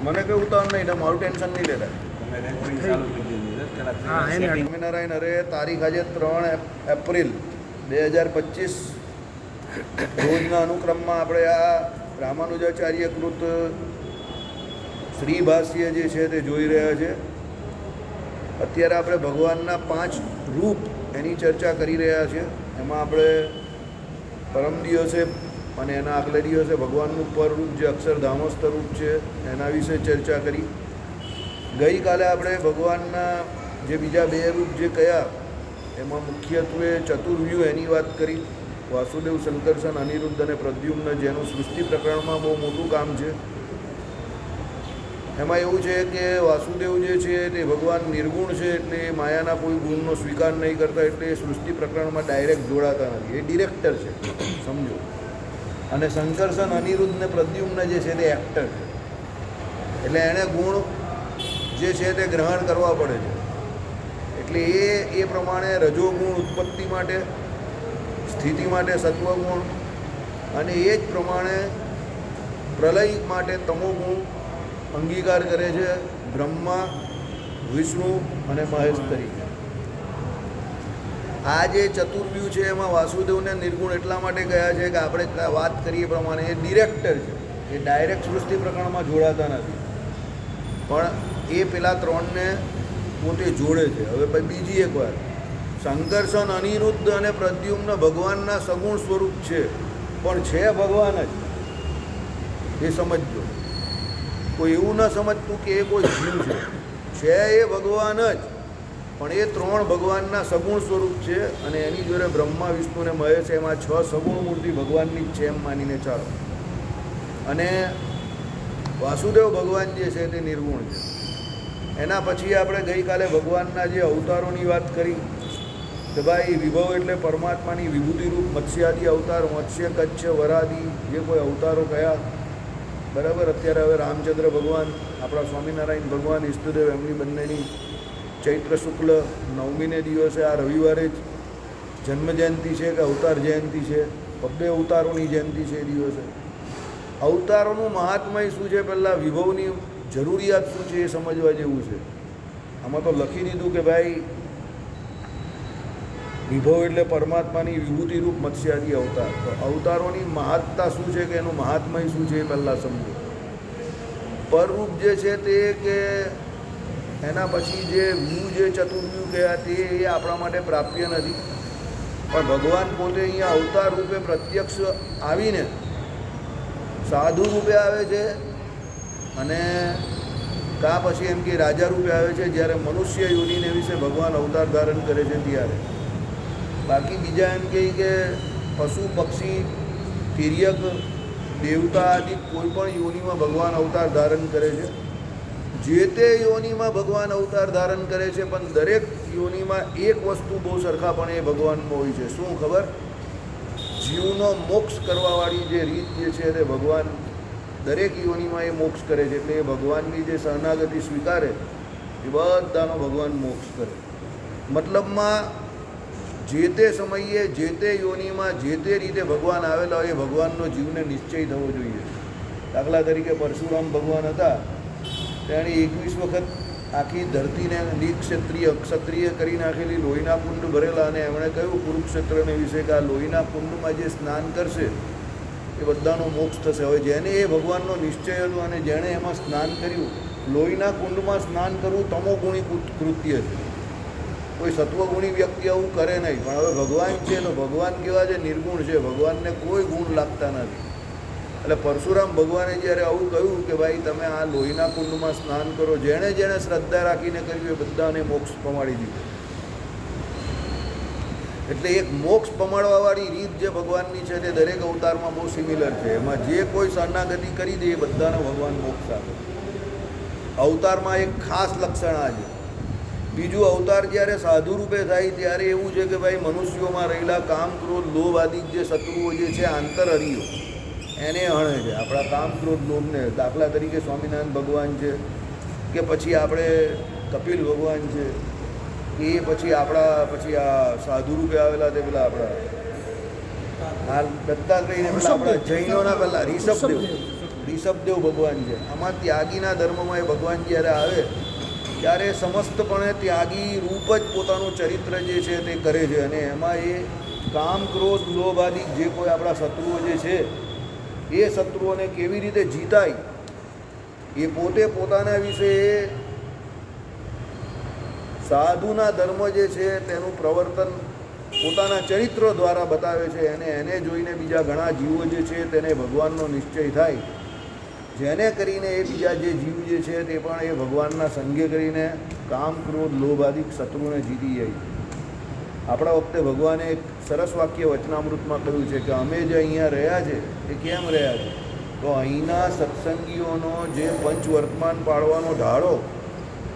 મને કઈ ઉતાવળ નહીં, એટલે મારું ટેન્શન નહીં લેતા. સ્વામિનારાયણ. અરે તારીખ આજે 3 એપ્રિલ 2025 રોજના અનુક્રમમાં આપણે આ રામાનુજાચાર્ય કૃત શ્રી ભાષ્ય જે છે તે જોઈ રહ્યા છે. અત્યારે આપણે ભગવાનના 5 રૂપ એની ચર્ચા કરી રહ્યા છીએ. એમાં આપણે પરમ દિવસે અને એના આગલા દિવસે ભગવાનનું પરરૂપ જે અક્ષરધામસ્થ રૂપ છે એના વિશે ચર્ચા કરી. ગઈકાલે આપણે ભગવાનના જે બીજા 2 રૂપ જે કયા એમાં મુખ્યત્વે ચતુર્વ્યૂહ એની વાત કરી. વાસુદેવ, શંકરસન, અનિરુદ્ધ અને પ્રદ્યુમ્ન, જેનું સૃષ્ટિ પ્રકરણમાં બહુ મોટું કામ છે. એમાં એવું છે કે વાસુદેવ જે છે તે ભગવાન નિર્ગુણ છે, એટલે માયાના કોઈ ગુણનો સ્વીકાર નહીં કરતા, એટલે એ સૃષ્ટિ પ્રકરણમાં ડાયરેક્ટ જોડાતા નથી, એ ડિરેક્ટર છે, સમજો. અને શંકરસન, અનિરુદ્ધ ને પ્રદ્યુમ્ન જે છે તે એક્ટર છે, એટલે એણે ગુણ જે છે તે ગ્રહણ કરવા પડે છે. એટલે એ પ્રમાણે રજોગુણ ઉત્પત્તિ માટે, સ્થિતિ માટે સત્વગુણ, અને એ જ પ્રમાણે પ્રલય માટે તમોગુણ અંગીકાર કરે છે બ્રહ્મા, વિષ્ણુ અને મહેશ તરીકે. આ જે ચતુર્વ્યૂહ છે એમાં વાસુદેવને નિર્ગુણ એટલા માટે ગયા છે કે આપણે વાત કરીએ પ્રમાણે એ ડિરેક્ટર છે, એ ડાયરેક્ટ સૃષ્ટિ પ્રકરણમાં જોડાતા નથી, પણ એ પેલા 3ને પોતે જોડે છે. હવે ભાઈ બીજી એક વાત, શંકરસન, અનિરુદ્ધ અને પ્રદ્યુમ્ન ભગવાનના સગુણ સ્વરૂપ છે, પણ છે ભગવાન જ, એ સમજજો. કોઈ એવું ન સમજતું કે એ કોઈ જીવ છે એ ભગવાન જ, પણ એ 3 ભગવાનના સગુણ સ્વરૂપ છે. અને એની જોડે બ્રહ્મા, વિષ્ણુ અને મહેશ, એમાં 6 સગુણ મૂર્તિ ભગવાનની જ છે એમ માનીને ચાલો. અને વાસુદેવ ભગવાન જે છે તે નિર્ગુણ છે. એના પછી આપણે ગઈકાલે ભગવાનના જે અવતારોની વાત કરી કે ભાઈ વિભવ એટલે પરમાત્માની વિભૂતિ રૂપ મત્સ્યાદિ અવતાર, મત્સ્ય, કચ્છ, વરાદિ જે કોઈ અવતારો કયા, બરાબર. અત્યારે હવે રામચંદ્ર ભગવાન, આપણા સ્વામિનારાયણ ભગવાન, ઈષ્ટદેવ, એમની બંનેની ચૈત્ર શુક્લ 9મીને દિવસે આ રવિવારે જ જન્મ જયંતિ છે કે અવતાર જયંતિ છે, 2 અવતારોની જયંતિ છે એ દિવસે. અવતારોનું મહાત્મય શું છે, પહેલાં વિભવની જરૂરિયાત શું છે એ સમજવા જેવું છે. આમાં તો લખી દીધું કે ભાઈ વિભવ એટલે પરમાત્માની વિભૂતિ રૂપ મત્સ્યાદિ અવતાર. તો અવતારોની મહાત્તા શું છે કે એનું મહાત્મય શું છે એ પહેલાં સમજો. પરરૂપ જે છે તે કે એના પછી જે વ્યૂહ જે ચતુર્વ્યૂહ કયા તે એ આપણા માટે પ્રાપ્ય નથી, પણ ભગવાન પોતે અહીંયા અવતાર રૂપે પ્રત્યક્ષ આવીને સાધુ રૂપે આવે છે, અને કા પછી એમ કે રાજા રૂપે આવે છે જ્યારે મનુષ્ય યોનિને વિશે ભગવાન અવતાર ધારણ કરે છે ત્યારે. બાકી બીજા એમ કહે કે પશુ, પક્ષી, તિર્યક, દેવતા આદિ કોઈ પણ યોનિમાં ભગવાન અવતાર ધારણ કરે છે. જે તે યોનિમાં ભગવાન અવતાર ધારણ કરે છે, પણ દરેક યોનિમાં એક વસ્તુ બહુ સરખાપણે એ ભગવાનમાં હોય છે. શું ખબર? જીવનો મોક્ષ કરવાવાળી જે રીત જે છે તે ભગવાન દરેક યોનિમાં એ મોક્ષ કરે છે. એટલે એ ભગવાનની જે શરણાગતિ સ્વીકારે એ બધાનો ભગવાન મોક્ષ કરે. મતલબમાં જે તે સમયે જે તે યોનિમાં જે તે રીતે ભગવાન આવેલા હોય એ ભગવાનનો જીવને નિશ્ચય થવો જોઈએ. દાખલા તરીકે પરશુરામ ભગવાન હતા, તેણે 21 વખત આખી ધરતીને નિક્ષત્રિય ક્ષત્રિય કરી નાખેલી, લોહીના કુંડ ભરેલા, અને એમણે કહ્યું કુરુક્ષેત્રને વિશે કે આ લોહીના કુંડમાં જે સ્નાન કરશે એ બધાનો મોક્ષ થશે. હવે જેને એ ભગવાનનો નિશ્ચય હતો અને જેણે એમાં સ્નાન કર્યું, લોહીના કુંડમાં સ્નાન કરવું તમોગુણી કૃત્ય છે. કોઈ સત્વગુણી વ્યક્તિ આવું કરે નહીં. પણ હવે ભગવાન છે તો ભગવાન કેવા છે? નિર્ગુણ છે, ભગવાનને કોઈ ગુણ લાગતા નથી. એટલે પરશુરામ ભગવાને જ્યારે આવું કહ્યું કે ભાઈ તમે આ લોહીના કુંડમાં સ્નાન કરો, જેણે જેણે શ્રદ્ધા રાખીને કર્યું એ બધાને મોક્ષ પમાડી દીધો. એટલે એક મોક્ષ પમાડવાવાળી રીત જે ભગવાનની છે તે દરેક અવતારમાં બહુ સિમિલર છે. એમાં જે કોઈ શરણાગતિ કરી દે એ બધાને ભગવાન મોક્ષ આપે. અવતારમાં એક ખાસ લક્ષણ આ છે. બીજું, અવતાર જ્યારે સાધુ રૂપે થાય ત્યારે એવું છે કે ભાઈ મનુષ્યોમાં રહેલા કામ, ક્રોધ, લોભ આદિ જે શત્રુઓ જે છે આંતરહરિયો એને હણે છે. આપણા કામ, ક્રોધ, લોભને. દાખલા તરીકે સ્વામિનારાયણ ભગવાન છે, કે પછી આપણે કપિલ ભગવાન છે, એ પછી આપણા પછી આ સાધુ રૂપે આવેલા તે પેલા આપણા આ દત્તાત્રેયને પેલા આપણા જૈનોના પહેલાં ઋષભદેવ ઋષભદેવ ભગવાન છે. આમાં ત્યાગીના ધર્મમાં એ ભગવાન જ્યારે આવે ત્યારે સમસ્તપણે ત્યાગી રૂપ જ પોતાનું ચરિત્ર જે છે તે કરે છે. અને એમાં એ કામ ક્રોધ લોભ આદિ જે કોઈ આપણા શત્રુઓ જે છે એ શત્રુઓને કેવી રીતે જીતાય એ પોતે પોતાના વિશે સાધુના ધર્મ જે છે તેનું પ્રવર્તન પોતાના ચરિત્રો દ્વારા બતાવે છે. એને જોઈને બીજા ઘણા જીવો જે છે તેને ભગવાનનો નિશ્ચય થાય, જેને કરીને એ બીજા જે જીવ જે છે તે પણ એ ભગવાનના સંગે કરીને કામ ક્રોધ લોભ આદિ શત્રુને જીતી જાય. આપણા વખતે ભગવાને એક સરસ વાક્ય વચનામૃતમાં કહ્યું છે કે અમે જે અહીંયા રહ્યા છે એ કેમ રહ્યા છે, તો અહીંના સત્સંગીઓનો જે પંચવર્તમાન પાળવાનો ઢાળો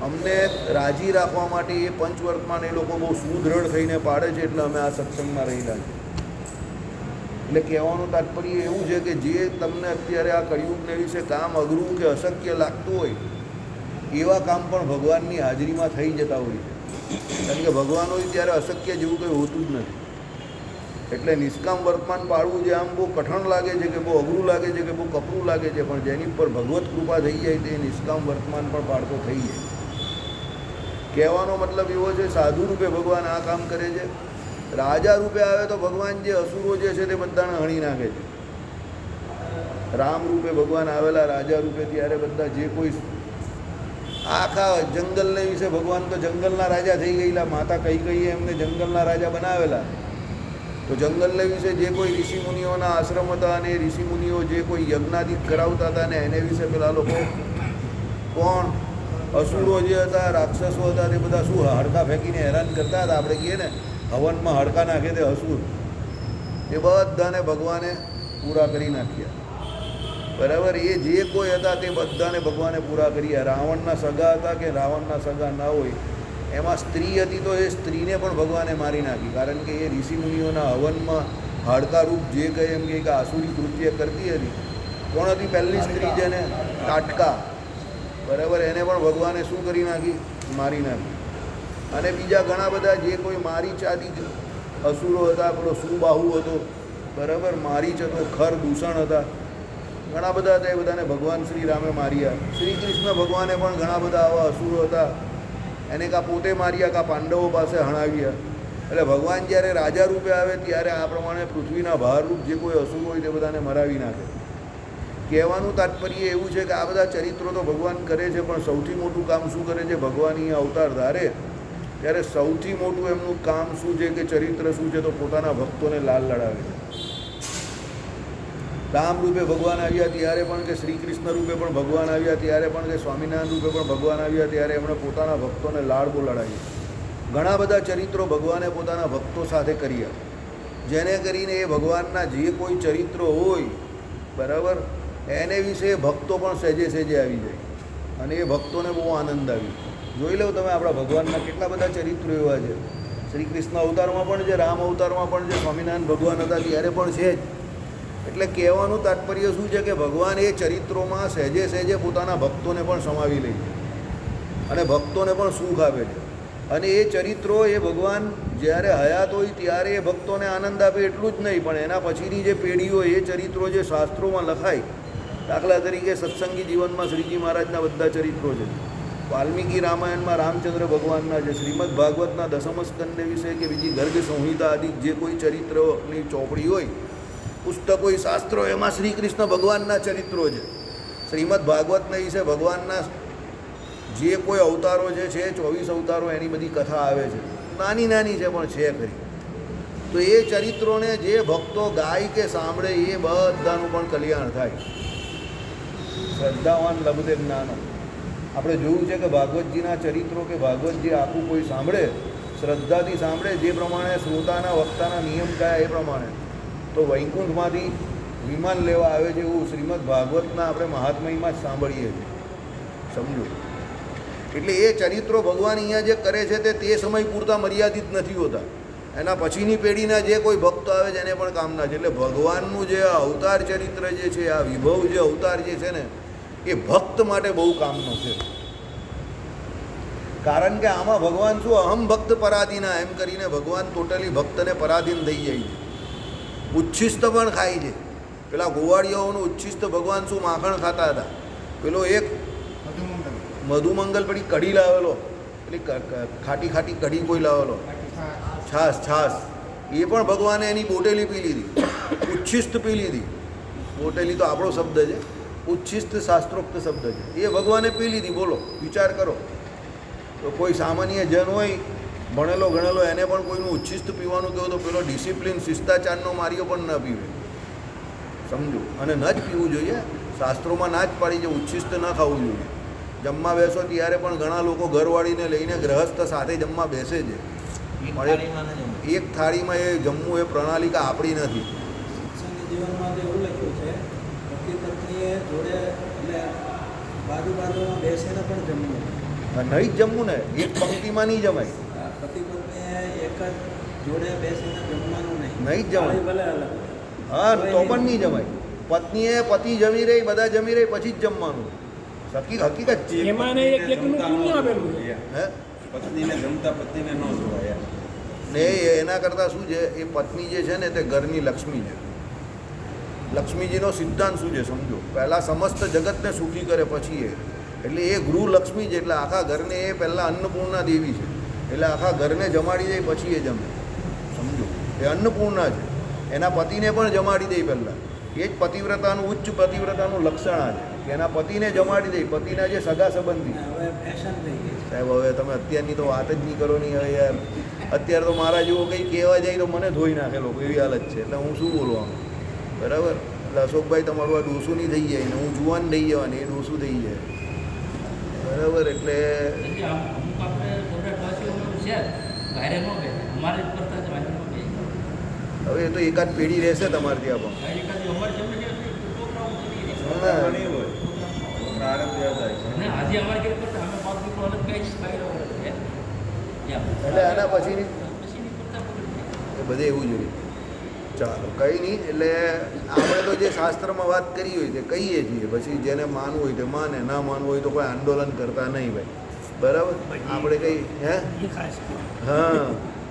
અમને રાજી રાખવા માટે એ પંચવર્તમાન એ લોકો બહુ સુદૃઢ થઈને પાડે છે, એટલે અમે આ સત્સંગમાં રહેલા છે. એટલે કહેવાનું તાત્પર્ય એવું છે કે જે તમને અત્યારે આ કળિયુગને વિશે કામ અઘરું કે અશક્ય લાગતું હોય એવા કામ પણ ભગવાનની હાજરીમાં થઈ જતા હોય છે. કારણ કે ભગવાન હોય ત્યારે અશક્ય જેવું કંઈ હોતું જ નથી. એટલે નિષ્કામ વર્તમાન પાળવું જે આમ બહુ કઠણ લાગે છે કે બહુ અઘરું લાગે છે કે બહુ કપરું લાગે છે, પણ જેની પર ભગવત કૃપા થઈ જાય તે નિષ્કામ વર્તમાન પણ પાળતો થઈ જાય. કહેવાનો મતલબ એવો છે સાધુ રૂપે ભગવાન આ કામ કરે છે. રાજા રૂપે આવે તો ભગવાન જે અસુરો જે છે તે બધાને હણી નાખે છે. રામ રૂપે ભગવાન આવેલા રાજા રૂપે ત્યારે બધા જે કોઈ આખા જંગલને વિશે ભગવાન તો જંગલના રાજા થઈ ગયેલા. માતા કઈ એમને જંગલના રાજા બનાવેલા. તો જંગલને વિશે જે કોઈ ઋષિમુનિઓના આશ્રમ હતા અને ઋષિમુનિઓ જે કોઈ યજ્ઞાદિક કરાવતા હતા ને એને વિશે પેલા લોકો કોણ અસુરો જે હતા રાક્ષસો હતા તે બધા શું હાડકા ફેંકીને હેરાન કરતા હતા. આપણે કહીએ ને હવનમાં હાડકા નાખે તે અસુર, એ બધાને ભગવાને પૂરા કરી નાખ્યા. બરાબર, એ જે કોઈ હતા તે બધાને ભગવાને પૂરા કર્યા. રાવણના સગા હતા કે રાવણના સગા ના હોય, એમાં સ્ત્રી હતી તો એ સ્ત્રીને પણ ભગવાને મારી નાખી. કારણ કે એ ઋષિમુનિઓના હવનમાં હાડકારૂપ જે કહે એમ કે આસુરી કૃત્ય કરતી હતી. કોણ હતી પહેલી સ્ત્રી જેને તાટકા, બરાબર, એને પણ ભગવાને શું કરી નાખી? મારી નાખી. અને બીજા ઘણા બધા જે કોઈ મારીચ આદિ અસુરો હતા, પેલો સુબાહુ હતો, બરાબર, મારીચ હતો, ખર દૂષણ હતા, ઘણા બધા હતા. એ બધાને ભગવાન શ્રી રામે માર્યા. શ્રી કૃષ્ણ ભગવાને પણ ઘણા બધા આવા અસુરો હતા, એને કાં પોતે માર્યા કાં પાંડવો પાસે હણાવ્યા. એટલે ભગવાન જ્યારે રાજા રૂપે આવે ત્યારે આ પ્રમાણે પૃથ્વીના ભારરૂપ જે કોઈ અસુર હોય તે બધાને મરાવી નાખે. કહેવાનું તાત્પર્ય એવું છે કે આ બધા ચરિત્રો તો ભગવાન કરે છે, પણ સૌથી મોટું કામ શું કરે છે? ભગવાન અહીંયા અવતાર ધારે ત્યારે સૌથી મોટું એમનું કામ શું છે કે ચરિત્ર શું છે? તો પોતાના ભક્તોને લાલ લડાવે છે. રામ રૂપે ભગવાન આવ્યા ત્યારે પણ કે શ્રી કૃષ્ણ રૂપે પણ ભગવાન આવ્યા ત્યારે પણ કે સ્વામિનારાયણ રૂપે પણ ભગવાન આવ્યા ત્યારે એમણે પોતાના ભક્તોને લાડ બહુ લડાવી. ઘણા બધા ચરિત્રો ભગવાને પોતાના ભક્તો સાથે કર્યા, જેને કરીને એ ભગવાનના જે કોઈ ચરિત્રો હોય, બરાબર, એને વિશે ભક્તો પણ સહેજે આવી જાય અને એ ભક્તોને બહુ આનંદ આવી. જોઈ લો તમે આપણા ભગવાનના કેટલા બધા ચરિત્રો એવા છે. શ્રી કૃષ્ણ અવતારમાં પણ છે, રામ અવતારમાં પણ છે, સ્વામિનારાયણ ભગવાન હતા ત્યારે પણ છે જ. એટલે કહેવાનું તાત્પર્ય શું છે કે ભગવાન એ ચરિત્રોમાં સહેજે પોતાના ભક્તોને પણ સમાવી લે છે અને ભક્તોને પણ સુખ આપે છે. અને એ ચરિત્રો એ ભગવાન જ્યારે હયાત હોય ત્યારે એ ભક્તોને આનંદ આપે એટલું જ નહીં, પણ એના પછીની જે પેઢીઓ એ ચરિત્રો જે શાસ્ત્રોમાં લખાય, દાખલા તરીકે સત્સંગી જીવનમાં શ્રીજી મહારાજના બધા ચરિત્રો છે, વાલ્મીકી રામાયણમાં રામચંદ્ર ભગવાનના છે, શ્રીમદ ભાગવતના દસમ સ્કંદ વિશે કે બીજી ગર્ગ સંહિતા આદિ જે કોઈ ચરિત્રોની ચોપડી હોય, પુસ્તકો શાસ્ત્રો, એમાં શ્રી કૃષ્ણ ભગવાનના ચરિત્રો છે. શ્રીમદ ભાગવતના વિશે ભગવાનના જે કોઈ અવતારો છે 24 અવતારો, એની બધી કથા આવે છે. નાની છે પણ છે ખરી. તો એ ચરિત્રોને જે ભક્તો ગાય કે સાંભળે એ બધાનું પણ કલ્યાણ થાય. શ્રદ્ધાવાન લભતે જ્ઞાનો. આપણે જોયું છે કે ભાગવતજીના ચરિત્રો કે ભાગવતજી આખું કોઈ સાંભળે, શ્રદ્ધાથી સાંભળે, જે પ્રમાણે શ્રોતાના વક્તાના નિયમ કયા એ પ્રમાણે, તો વૈકુંઠમાંથી વિમાન લેવા આવે છે એવું શ્રીમદ ભાગવતના આપણે મહાત્મયમાં જ સાંભળીએ છીએ. સમજો. એટલે એ ચરિત્રો ભગવાન અહીંયા જે કરે છે તે સમય પૂરતા મર્યાદિત નથી હોતા. એના પછીની પેઢીના જે કોઈ ભક્તો આવે છે એને પણ કામના છે. એટલે ભગવાનનું જે અવતાર ચરિત્ર જે છે, આ વિભવ જે અવતાર જે છે ને, એ ભક્ત માટે બહુ કામનો છે. કારણ કે આમાં ભગવાન શું અહમ ભક્ત પરાધીના એમ કરીને ભગવાન ટોટલી ભક્તને પરાધીન થઈ જાય છે. ઉચ્છિષ્ટ પણ ખાય છે. પેલા ગોવાળિયાઓનું ઉચ્છિષ્ટ ભગવાન શું માખણ ખાતા હતા. પેલો એક મધુમંગલ પેલી કઢી લાવેલો, પેલી ખાટી ખાટી કઢી કોઈ લાવેલો, છાશ એ પણ ભગવાને એની બોટેલી પી લીધી, ઉચ્છિષ્ટ પી લીધી. બોટેલી તો આપણો શબ્દ છે, ઉચ્છિષ્ટ શાસ્ત્રોક્ત શબ્દ છે. એ ભગવાને પી લીધી. બોલો, વિચાર કરો. તો કોઈ સામાન્ય જન હોય, ભણેલો ગણેલો, એને પણ કોઈનું ઉચ્છિષ્ટ પીવાનું કહ્યું તો પેલો ડિસિપ્લિન શિષ્ટાચારનો માર્યો પણ ન પીવે. સમજો. અને ન જ પીવું જોઈએ. શાસ્ત્રોમાં ના જ પાડી છે, ઉચ્છિષ્ટ ન ખાવું જોઈએ. જમવા બેસો ત્યારે પણ ઘણા લોકો ઘરવાળીને લઈને ગ્રહસ્થ સાથે જમવા બેસે છે, પણ એક થાળીમાં એ જમવું એ પ્રણાલિકા આપણી નથી. જીવનમાં તો એવું લખ્યું છે, પતિ પત્નીએ જોડે એટલે બાજુમાં બેસીને પણ જમવું. નહીં જ જમવું ને, એક પંક્તિમાં નહીં જમાય. પતિ પત્નીએ એક જ જોડે બેસીને જમવાનું નહીં જ જમાય. ભલે અલગ. હા, તો પણ નહીં જમાય. પત્નીએ પતિ જમી રહી, બધા જમી રહી, પછી જ જમવાનું. હકીકત છે. એમાં એક એકનું પુણ્ય આપેલું છે. હે, પત્નીને જમતા પત્નીને ન જોવાય. ને એના કરતાં શું છે, એ પત્ની જે છે ને તે ઘરની લક્ષ્મી છે. લક્ષ્મીજીનો સિદ્ધાંત શું છે સમજો. પહેલાં સમસ્ત જગતને સુખી કરે પછી એ, એટલે એ ગૃહ લક્ષ્મી છે. એટલે આખા ઘરને એ પહેલાં અન્નપૂર્ણા દેવી છે. એટલે આખા ઘરને જમાડી દે પછી એ જમે. સમજો, એ અન્નપૂર્ણા છે. એના પતિને પણ જમાડી દે પહેલાં. એ જ પતિવ્રતાનું, ઉચ્ચ પતિવ્રતાનું લક્ષણ છે કે એના પતિને જમાડી દે. પતિના જે સગા સંબંધી. હવે ફેશન થઈ ગઈ છે. સાહેબ, હવે તમે અત્યારની તો વાત જ નહીં કરો નહીં. હવે યાર, અત્યારે તો મારા જેવો કંઈ કહેવા જાય તો મને ધોઈ નાખે લોકો, એવી હાલત છે. એટલે હું શું બોલવાનું, બરાબર? એટલે અશોકભાઈ તમારું આ ડોસું નહીં થઈ જાય ને હું જુવાન થઈ જવાની, એ ડોસું થઈ જાય, બરાબર? એટલે અમુક આપણે છે ઘરે ન બે અમારે કરતા જ વાંચી હવે એ તો એકાદ પેઢી રહેશે તમારે ત્યાં પણ. નહીં હોય પ્રારંભ યાદ આવે. આજે અમારે કેવું કરતા અમે પાંચ દીકરો અલગ કઈ જ બહાર એટલે આના પછીની એ બધે એવું જોઈએ. ચાલો, કંઈ નહીં. એટલે આપણે તો જે શાસ્ત્રમાં વાત કરી હોય તે કહીએ છીએ. પછી જેને માનવું હોય તે માને, ના માનવું હોય તો કોઈ આંદોલન કરતા નહીં ભાઈ, બરાબર? આપણે કંઈ હા,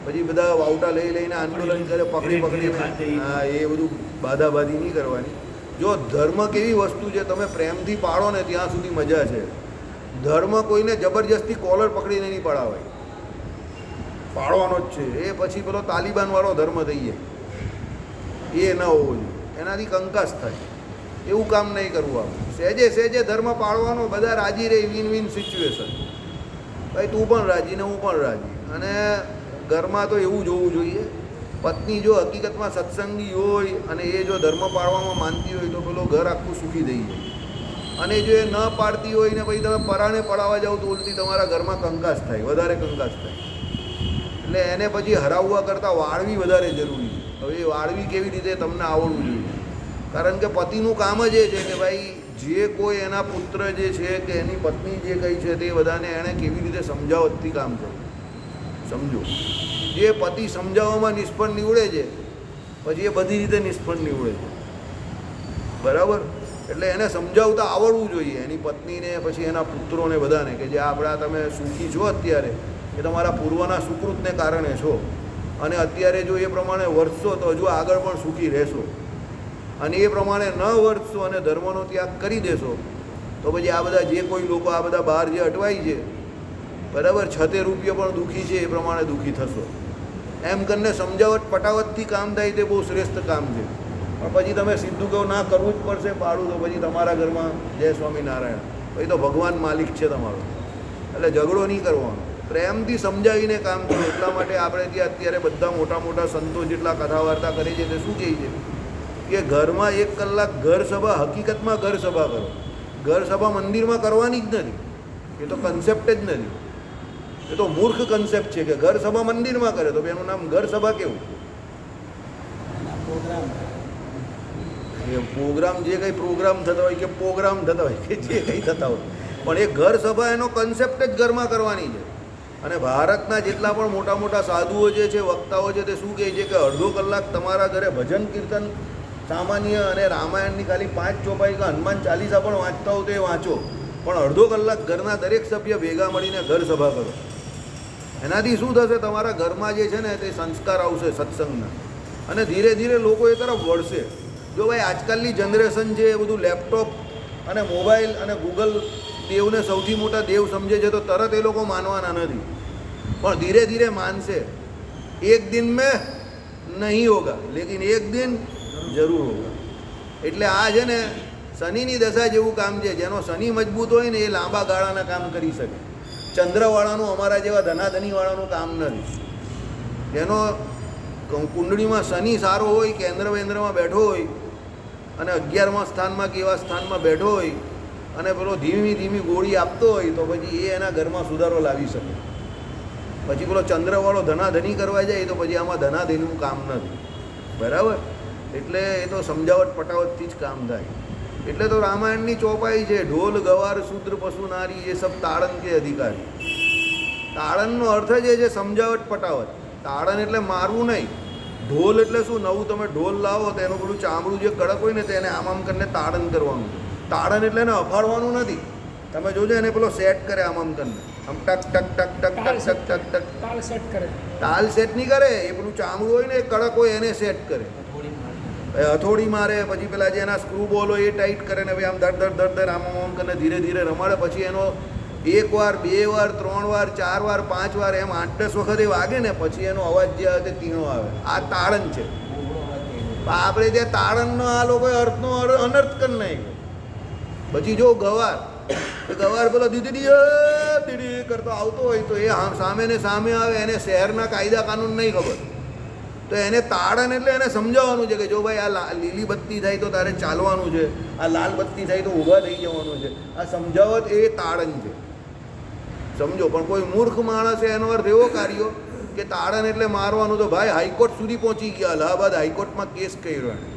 પછી બધા વાવટા લઈને આંદોલન કરે, પકડીને. હા, એ બધું બાધાબાધી નહીં કરવાની. જો ધર્મ કેવી વસ્તુ છે, તમે પ્રેમથી પાળો ને ત્યાં સુધી મજા છે. ધર્મ કોઈને જબરજસ્તી કોલર પકડીને નહીં પડાવાય, પાળવાનો જ છે. એ પછી પેલો તાલિબાનવાળો ધર્મ થઈ જાય, એ ન હોવો જોઈએ. એનાથી કંકાસ થાય. એવું કામ નહીં કરવું. આપણે સહેજે સહેજે ધર્મ પાળવાનો, બધા રાજી રહે, વિન વિન સિચ્યુએશન. ભાઈ તું પણ રાજી ને હું પણ રાજી. અને ઘરમાં તો એવું જોવું જોઈએ, પત્ની જો હકીકતમાં સત્સંગી હોય અને એ જો ધર્મ પાળવામાં માનતી હોય તો પેલો ઘર આખું સુખી થઈ જાય. અને જો એ ન પાડતી હોય ને પછી તમે પરાણે પડાવવા જાઓ તો ઉલટી તમારા ઘરમાં કંકાસ થાય, વધારે કંકાસ થાય. એટલે એને પછી હરાવવા કરતાં વાળવી વધારે જરૂરી છે. હવે એ વાળવી કેવી રીતે તમને આવડવું જોઈએ. કારણ કે પતિનું કામ જ એ છે કે ભાઈ જે કોઈ એના પુત્ર જે છે કે એની પત્ની જે કંઈ છે તે બધાને એણે કેવી રીતે સમજાવતથી કામ કરવું. સમજો, જે પતિ સમજાવવામાં નિષ્ફળ નીવડે છે પછી એ બધી રીતે નિષ્ફળ નીવડે છે, બરાબર? એટલે એને સમજાવતા આવડવું જોઈએ એની પત્નીને, પછી એના પુત્રોને, બધાને કે જે આપણા તમે સુખી છો અત્યારે એ તમારા પૂર્વના સુકૃતને કારણે છો. અને અત્યારે જો એ પ્રમાણે વર્તશો તો હજુ આગળ પણ સુખી રહેશો. અને એ પ્રમાણે ન વર્તશો અને ધર્મનો ત્યાગ કરી દેશો તો પછી આ બધા જે કોઈ લોકો આ બધા બહાર જે અટવાય છે, બરાબર, 76 રૂપિયા પણ દુઃખી છે, એ પ્રમાણે દુઃખી થશો. એમ કરીને સમજાવટ પટાવટથી કામ થાય તે બહુ શ્રેષ્ઠ કામ છે. પણ પછી તમે સીધું કહો ના કરવું જ પડશે પાડું, તો પછી તમારા ઘરમાં જય સ્વામિનારાયણ, પછી તો ભગવાન માલિક છે તમારો. એટલે ઝઘડો નહીં કરવાનો, પ્રેમથી સમજાવીને કામ કરો. એટલા માટે આપણે ત્યાં અત્યારે બધા મોટા મોટા સંતો જેટલા કથા વાર્તા કરે છે તે શું કહે છે કે ઘરમાં 1 કલાક ઘર સભા, હકીકતમાં ઘર સભા કરો. ઘર સભા મંદિરમાં કરવાની જ નથી, એ તો કન્સેપ્ટ જ નથી. એ તો મૂર્ખ કન્સેપ્ટ છે કે ઘર સભા મંદિરમાં કરે તો એનું નામ ઘર સભા કેવું? એ પ્રોગ્રામ જે કંઈ પ્રોગ્રામ થતા હોય કે પ્રોગ્રામ થતા હોય કે જે કંઈ થતા હોય, પણ એ ઘર સભા એનો કન્સેપ્ટ જ ઘરમાં કરવાની છે. અને ભારતના જેટલા પણ મોટા મોટા સાધુઓ જે છે, વક્તાઓ છે, તે શું કહે છે કે અડધો કલાક તમારા ઘરે ભજન કીર્તન સામાન્ય અને રામાયણની ખાલી 5 ચોપાઈ કે હનુમાન ચાલીસા પણ વાંચતા હો તો એ વાંચો, પણ અડધો કલાક ઘરના દરેક સભ્ય ભેગા મળીને ઘર સભા કરો. એનાથી શું થશે, તમારા ઘરમાં જે છે ને તે સંસ્કાર આવશે સત્સંગના, અને ધીરે ધીરે લોકો એ તરફ વળશે. જો ભાઈ આજકાલની જનરેશન છે એ બધું લેપટોપ અને મોબાઈલ અને ગૂગલ દેવને સૌથી મોટા દેવ સમજે છે, તો તરત એ લોકો માનવાના નથી, પણ ધીરે ધીરે માનશે. એક દિન મેં નહીં હોગા લેકિન એક દિન જરૂર હોગા. એટલે આ છે ને શનિની દશા જેવું કામ છે. જેનો શનિ મજબૂત હોય ને એ લાંબા ગાળાના કામ કરી શકે. ચંદ્રવાળાનું અમારા જેવા ધનાધનીવાળાનું કામ નથી. જેનો કુંડળીમાં શનિ સારો હોય, કેન્દ્ર વેન્દ્રમાં બેઠો હોય અને 11મા સ્થાનમાં કે એવા સ્થાનમાં બેઠો હોય અને પેલો ધીમી ધીમી ગોળી આપતો હોય, તો પછી એ એના ઘરમાં સુધારો લાવી શકે. પછી પેલો ચંદ્રવાળો ધનાધની કરવા જાય તો પછી આમાં ધનાધનીનું કામ નથી. બરાબર? એટલે એ તો સમજાવટ પટાવટથી જ કામ થાય. એટલે તો રામાયણની ચોપાઈ છે, ઢોલ ગવાર શૂદ્ર પશુ નારી એ સબ તાળન કે અધિકારી. તાળનનો અર્થ જ એ છે સમજાવટ પટાવટ. તાળન એટલે મારવું નહીં. ઢોલ એટલે શું? નવું તમે ઢોલ લાવો તો એનું પેલું ચામડું જે કડક હોય ને તેને આમ કરીને તાળન કરવાનું. તાળન એટલે એને અફાડવાનું નથી. તમે જોજો એને પેલો સેટ કરે આમ કરીને, આમ ટક ટક ટક ટક ટક ટક ટક ટક. તાલ સેટ કરે. તાલ સેટ નહીં કરે, એ પેલું ચામડું હોય ને એ કડક હોય એને સેટ કરે. હથોડી મારે, પછી પેલા જે એના સ્ક્રૂ બોલ હોય એ ટાઈટ કરે ને ભાઈ આમ દર દર દર દર આમ આમ કરીને ધીરે ધીરે રમાડે. પછી એનો 1 વાર 2 વાર 3 વાર 4 વાર 5 વાર એમ 8-10 વખત એ વાગે ને પછી એનો અવાજ જે આવે તે તીણો આવે. આ તાળન છે. આપણે ત્યાં તાળનનો આ લોકોએ અર્થનો અનર્થ કરી નાખ્યો. પછી જો ગવાર પેલો દીદી દીદી કરતો આવતો હોય તો એ સામે ને સામે આવે, એને શહેરના કાયદા કાનૂન નહીં ખબર, તો એને તાળન એટલે એને સમજાવવાનું છે કે જો ભાઈ આ લીલી બત્તી થાય તો તારે ચાલવાનું છે, આ લાલ બત્તી થાય તો ઊભા થઈ જવાનું છે. આ સમજાવત એ તાળન છે. સમજો. પણ કોઈ મૂર્ખ માણસે એનો અર્થ એવો કર્યો કે તાળન એટલે મારવાનું. તો ભાઈ હાઈકોર્ટ સુધી પહોંચી ગયા, અલ્હાબાદ હાઈકોર્ટમાં કેસ કર્યો એને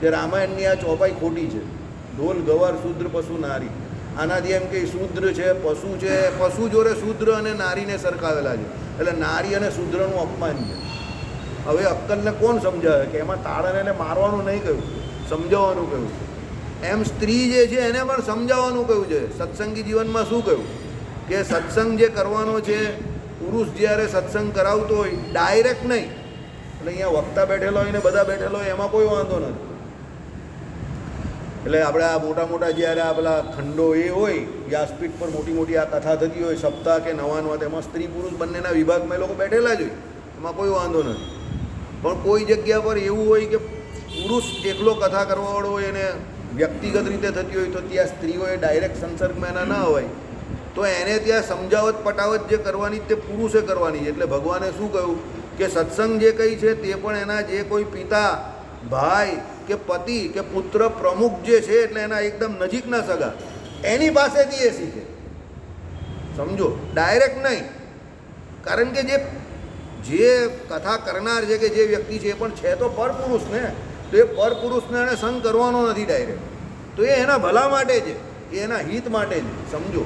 કે રામાયણની આ ચોપાઈ ખોટી છે. ઢોલ ગવાર શૂદ્ર પશુ નારી. આનાથી એમ કે શૂદ્ર છે, પશુ છે, પશુ જોડે શૂદ્ર અને નારીને સરખાવેલા છે. એટલે નારી અને શૂદ્રનું અપમાન છે. હવે અક્કલને કોણ સમજાવે કે એમાં તાળન એને મારવાનું નહીં કહ્યું, સમજાવવાનું કહ્યું. એમ સ્ત્રી જે છે એને પણ સમજાવવાનું કહ્યું છે. સત્સંગી જીવનમાં શું કહ્યું કે સત્સંગ જે કરવાનો છે, પુરુષ જ્યારે સત્સંગ કરાવતો હોય ડાયરેક્ટ નહીં, એટલે અહીંયા વક્તા બેઠેલો હોય ને બધા બેઠેલો હોય એમાં કોઈ વાંધો નથી. એટલે આપણે આ મોટા મોટા જ્યારે આ પેલા ખંડો એ હોય, વ્યાસપીઠ પર મોટી મોટી આ કથા થતી હોય, સપ્તાહ કે નવાનવા, એમાં સ્ત્રી પુરુષ બંનેના વિભાગમાં એ લોકો બેઠેલા જ હોય, એમાં કોઈ વાંધો નથી. પણ કોઈ જગ્યા પર એવું હોય કે પુરુષ એકલો કથા કરવાવાળો હોય અને વ્યક્તિગત રીતે થતી હોય, તો ત્યાં સ્ત્રીઓએ ડાયરેક્ટ સંસર્ગમાં એના ના હોય, તો એને ત્યાં સમજાવટ પટાવટ જે કરવાની તે પુરુષે કરવાની છે. એટલે ભગવાને શું કહ્યું કે સત્સંગ જે કંઈ છે તે પણ એના જે કોઈ પિતા, ભાઈ કે પતિ કે પુત્ર પ્રમુખ જે છે, એટલે એના એકદમ નજીકના સગા, એની પાસેથી એ શીખે. સમજો. ડાયરેક્ટ નહીં. કારણ કે જે કથા કરનાર છે કે જે વ્યક્તિ છે એ પણ છે તો પરપુરુષ ને, તો એ પરપુરુષને એને સંગ કરવાનો નથી ડાયરેક્ટ. તો એ એના ભલા માટે છે, એ એના હિત માટે છે. સમજો.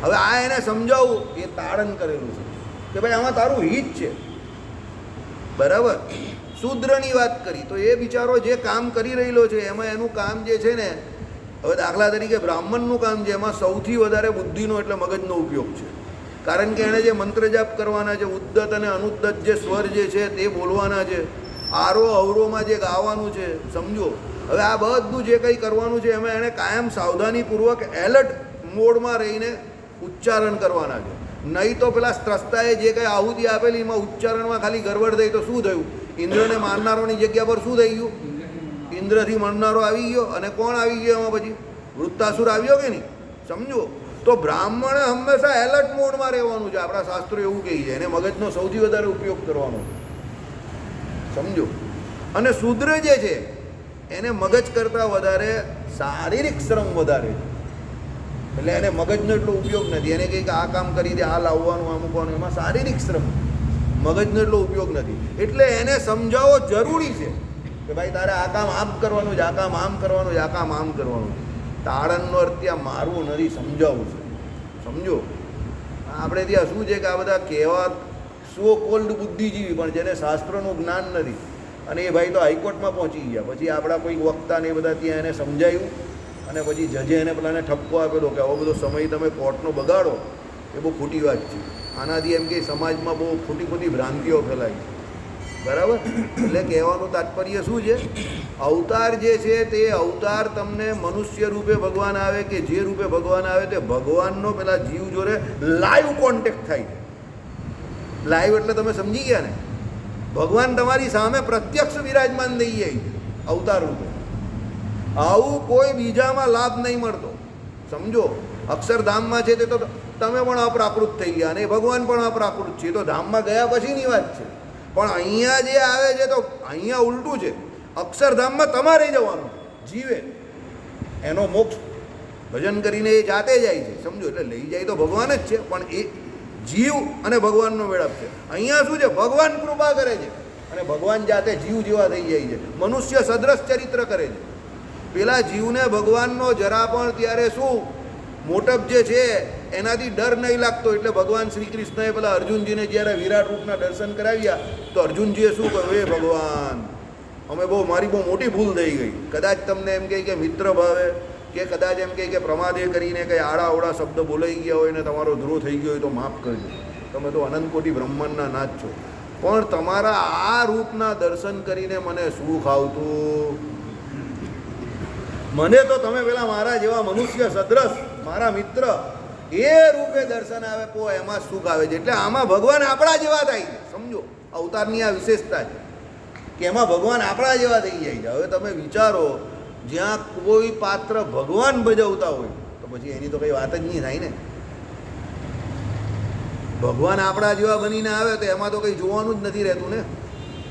હવે આ એને સમજાવવું એ તાળન કરેલું છે કે ભાઈ આમાં તારું હિત છે. બરાબર? શૂદ્રની વાત કરી તો એ બિચારો જે કામ કરી રહેલો છે એમાં એનું કામ જે છે ને, હવે દાખલા તરીકે બ્રાહ્મણનું કામ છે, એમાં સૌથી વધારે બુદ્ધિનો એટલે મગજનો ઉપયોગ છે. કારણ કે એણે જે મંત્ર જાપ કરવાના છે, ઉદ્દત અને અનુદ્દત જે સ્વર જે છે તે બોલવાના છે, આરો અવરોમાં જે ગાવાનું છે. સમજો. હવે આ બધું જે કંઈ કરવાનું છે એમાં એણે કાયમ સાવધાનીપૂર્વક એલર્ટ મોડમાં રહીને ઉચ્ચારણ કરવાના છે. નહીં તો પેલા સ્ત્રસ્તાએ જે કંઈ આહુતિ આપેલી એમાં ઉચ્ચારણમાં ખાલી ગરબડ થઈ તો શું થયું? ઇન્દ્રને મારનારોની જગ્યા પર શું થઈ ગયું? ઇન્દ્રથી મરનારો આવી ગયો. અને કોણ આવી ગયો એમાં પછી? વૃત્તાસુર આવ્યો કે નહીં? સમજો. તો બ્રાહ્મણે હંમેશા એલર્ટ મોડમાં રહેવાનું છે. આપણા શાસ્ત્રો એવું કહે છે એને મગજનો સૌથી વધારે ઉપયોગ કરવાનો છે. સમજો. અને શૂદ્ર જે છે એને મગજ કરતાં વધારે શારીરિક શ્રમ વધારે છે. એટલે એને મગજનો એટલો ઉપયોગ નથી. એને કંઈક આ કામ કરી દે, આ લાવવાનું, આ મૂકવાનું, એમાં શારીરિક શ્રમ, મગજનો એટલો ઉપયોગ નથી. એટલે એને સમજાવવો જરૂરી છે કે ભાઈ તારે આ કામ આમ કરવાનું છે, આ કામ આમ કરવાનું છે, આ કામ આમ કરવાનું છે. તાળનનો અર્થ ત્યાં મારવું નથી, સમજાવવું છે. સમજો. આપણે ત્યાં શું છે કે આ બધા કહેવા સો કોલ્ડ બુદ્ધિજીવી પણ જેને શાસ્ત્રોનું જ્ઞાન નથી, અને એ ભાઈ તો હાઈકોર્ટમાં પહોંચી ગયા. પછી આપણા કોઈ વક્તા ને એ બધા ત્યાં એને સમજાયું અને પછી જજે એને પેલાને ઠપકો આપેલો કે આવો બધો સમય તમે કોર્ટનો બગાડો એ બહુ ખોટી વાત છે. આનાથી એમ કે સમાજમાં બહુ ખોટી ભ્રાંતિઓ ફેલાય. બરાબર? એટલે કહેવાનું તાત્પર્ય શું છે અવતાર જે છે તે અવતાર તમને મનુષ્ય રૂપે ભગવાન આવે કે જે રૂપે ભગવાન આવે તે ભગવાનનો પેલા જીવ જોડે લાઈવ કોન્ટેક્ટ થાય છે. લાઈવ એટલે તમે સમજી ગયા ને, ભગવાન તમારી સામે પ્રત્યક્ષ વિરાજમાન થઈ જાય છે અવતાર રૂપે. આવું કોઈ બીજામાં લાભ નહીં મળતો. સમજો, અક્ષરધામમાં છે તે તો તમે પણ અપ્રાકૃત થઈ ગયા અને ભગવાન પણ અપ્રાકૃત છે, તો ધામમાં ગયા પછીની વાત છે. પણ અહીંયા જે આવે છે તો અહીંયા ઉલટું છે. અક્ષરધામમાં તમારે જવાનું, જીવે એનો મોક્ષ ભજન કરીને એ જાતે જાય છે. સમજો, એટલે લઈ જાય તો ભગવાન જ છે, પણ એ જીવ અને ભગવાનનો મેળાપ છે. અહીંયા શું છે, ભગવાન કૃપા કરે છે અને ભગવાન જાતે જીવ જેવા થઈ જાય છે, મનુષ્ય સદ્રશ ચરિત્ર કરે છે. પેલા જીવને ભગવાનનો જરા પણ ત્યારે શું મોટપ જે છે એનાથી ડર નહીં લાગતો. એટલે ભગવાન શ્રી કૃષ્ણએ પેલા અર્જુનજીને જ્યારે વિરાટ રૂપના દર્શન કરાવ્યા તો અર્જુનજીએ શું કહ્યું, એ ભગવાન અમે મારી બહુ મોટી ભૂલ થઈ ગઈ. કદાચ તમને એમ કહે કે મિત્ર ભાવે કે કદાચ એમ કહે કે પ્રમાદે કરીને કંઈ આડા અવળા શબ્દ બોલાઈ ગયા હોય ને તમારો ધ્રુવ થઈ ગયો હોય તો માફ કરજો, તમે તો અનંત કોટી બ્રહ્માંડના નાથ છો. પણ તમારા આ રૂપના દર્શન કરીને મને સુખ આવતું. મને તો તમે પેલા મારા જેવા મનુષ્ય સદ્રશ મારા મિત્ર એ રૂપે દર્શન આવે તો એમાં સુખ આવે છે. એટલે આમાં ભગવાન આપણા જેવા થાય છે. સમજો, અવતારની આ વિશેષતા છે કે એમાં ભગવાન આપણા જેવા થઈ જાય છે. હવે તમે વિચારો, જ્યાં કોઈ પાત્ર ભગવાન ભજવતા હોય તો પછી એની તો કંઈ વાત જ નહીં થાય ને. ભગવાન આપણા જેવા બનીને આવે તો એમાં તો કંઈ જોવાનું જ નથી રહેતું ને.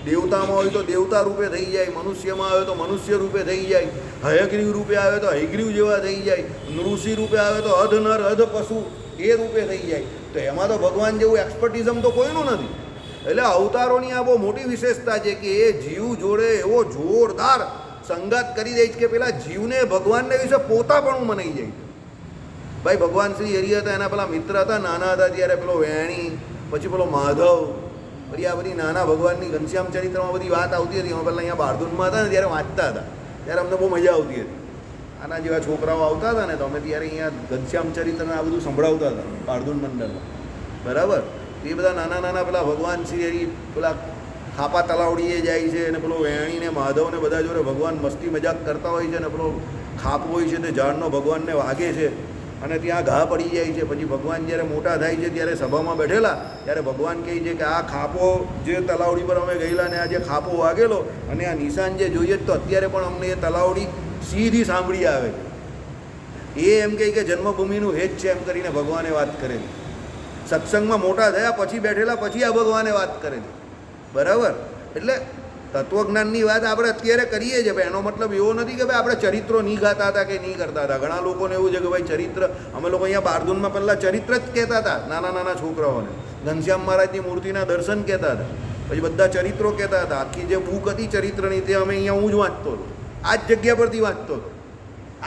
દેવતામાં હોય તો દેવતા રૂપે થઈ જાય, મનુષ્યમાં આવે તો મનુષ્ય રૂપે થઈ જાય, હયગ્રીવ રૂપે આવે તો હયગ્રીવ જેવા થઈ જાય, નૃષિ રૂપે આવે તો અધ નર અધ પશુ એ રૂપે થઈ જાય. તો એમાં તો ભગવાન જેવું એક્સપર્ટિઝમ તો કોઈનું નથી. એટલે અવતારોની આ બહુ મોટી વિશેષતા છે કે એ જીવ જોડે એવો જોરદાર સંગાત કરી દે છે કે પેલા જીવને ભગવાનને વિશે પોતાપણું મનાઈ જાય. ભાઈ ભગવાન શ્રી હરિ હતા, એના પેલા મિત્ર હતા નાના હતા ત્યારે, પેલો વેણી, પછી પેલો માધવ, પછી આ બધી નાના ભગવાનની ઘનશ્યામ ચરિત્રમાં બધી વાત આવતી હતી. અમે પહેલાં અહીંયા બારદુનમાં હતા ને ત્યારે વાંચતા હતા, ત્યારે અમને બહુ મજા આવતી હતી. આના જેવા છોકરાઓ આવતા હતા ને તો અમે ત્યારે અહીંયા ઘનશ્યામ ચરિત્રને આ બધું સંભળાવતા હતા બારદુન મંડળમાં. બરાબર, એ બધા નાના નાના પેલા ભગવાન શ્રી હરિ પેલા ખાપા તલાવડીએ જાય છે અને પેલો વેણીને માધવને બધા જોડે ભગવાન મસ્તી મજાક કરતા હોય છે અને પેલો ખાપ હોય છે તે ઝાડનો ભગવાનને વાગે છે અને ત્યાં ઘા પડી જાય છે. પછી ભગવાન જ્યારે મોટા થાય છે ત્યારે સભામાં બેઠેલા ત્યારે ભગવાન કહે છે કે આ ખાપો જે તલાવડી પર અમે ગયેલા ને આ જે ખાપો વાગેલો અને આ નિશાન જે જોઈએ તો અત્યારે પણ અમને એ તલાવડી સીધી સાંભળી આવે છે. એ એમ કહે કે જન્મભૂમિનું હેત છે એમ કરીને ભગવાને વાત કરેલી. સત્સંગમાં મોટા થયા પછી બેઠેલા પછી આ ભગવાને વાત કરેલી. બરાબર, એટલે તત્વજ્ઞાનની વાત આપણે અત્યારે કરીએ છીએ. એનો મતલબ એવો નથી કે ભાઈ આપણે ચરિત્રો નહીં ગાતા હતા કે નહીં કરતા હતા. ઘણા લોકોને એવું છે કે ભાઈ ચરિત્ર, અમે લોકો અહીંયા બારદુનમાં પહેલાં ચરિત્ર જ કહેતા હતા નાના નાના છોકરાઓને. ઘનશ્યામ મહારાજની મૂર્તિના દર્શન કહેતા હતા, પછી બધા ચરિત્રો કહેતા હતા. આખી જે બુક હતી ચરિત્રની તે અમે અહીંયા હું જ વાંચતો હતો, આ જ જગ્યા પરથી વાંચતો હતો,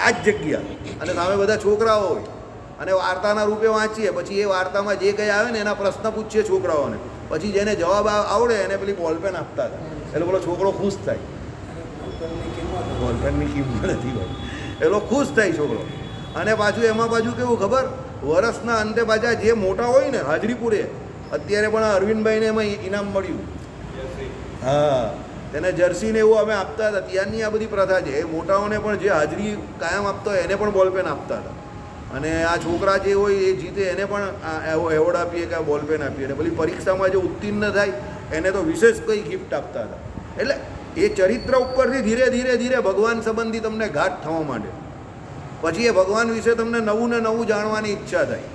આ જ જગ્યા, અને સામે બધા છોકરાઓ હોય અને વાર્તાના રૂપે વાંચીએ. પછી એ વાર્તામાં જે કંઈ આવે ને એના પ્રશ્ન પૂછીએ છોકરાઓને, પછી જેને જવાબ આવડે એને પેલી બોલપેન આપતા હતા. એટલે પેલો છોકરો ખુશ થાય. બોલપેનની કિંમત નથી ભાઈ, એટલો ખુશ થાય છોકરો. અને પાછું એમાં પાછું કેવું ખબર, વરસના અંતે પાછા જે મોટા હોય ને હાજરી પૂરે. અત્યારે પણ અરવિંદભાઈને એમાં ઇનામ મળ્યું. હા, તેને જર્સીને એવું અમે આપતા હતા. ત્યારની આ બધી પ્રથા છે. એ મોટાઓને પણ જે હાજરી કાયમ આપતા હોય એને પણ બોલપેન આપતા હતા. અને આ છોકરા જે હોય એ જીતે એને પણ એવોર્ડ આપીએ કે આ બોલપેન આપીએ. અને પેલી પરીક્ષામાં જે ઉત્તીર્ણ થાય એને તો વિશેષ કંઈ ગિફ્ટ આપતા હતા. એટલે એ ચરિત્ર ઉપરથી ધીરે ધીરે ધીરે ભગવાન સંબંધી તમને ઘાટ થવા માંડે. પછી એ ભગવાન વિશે તમને નવું ને નવું જાણવાની ઈચ્છા થાય,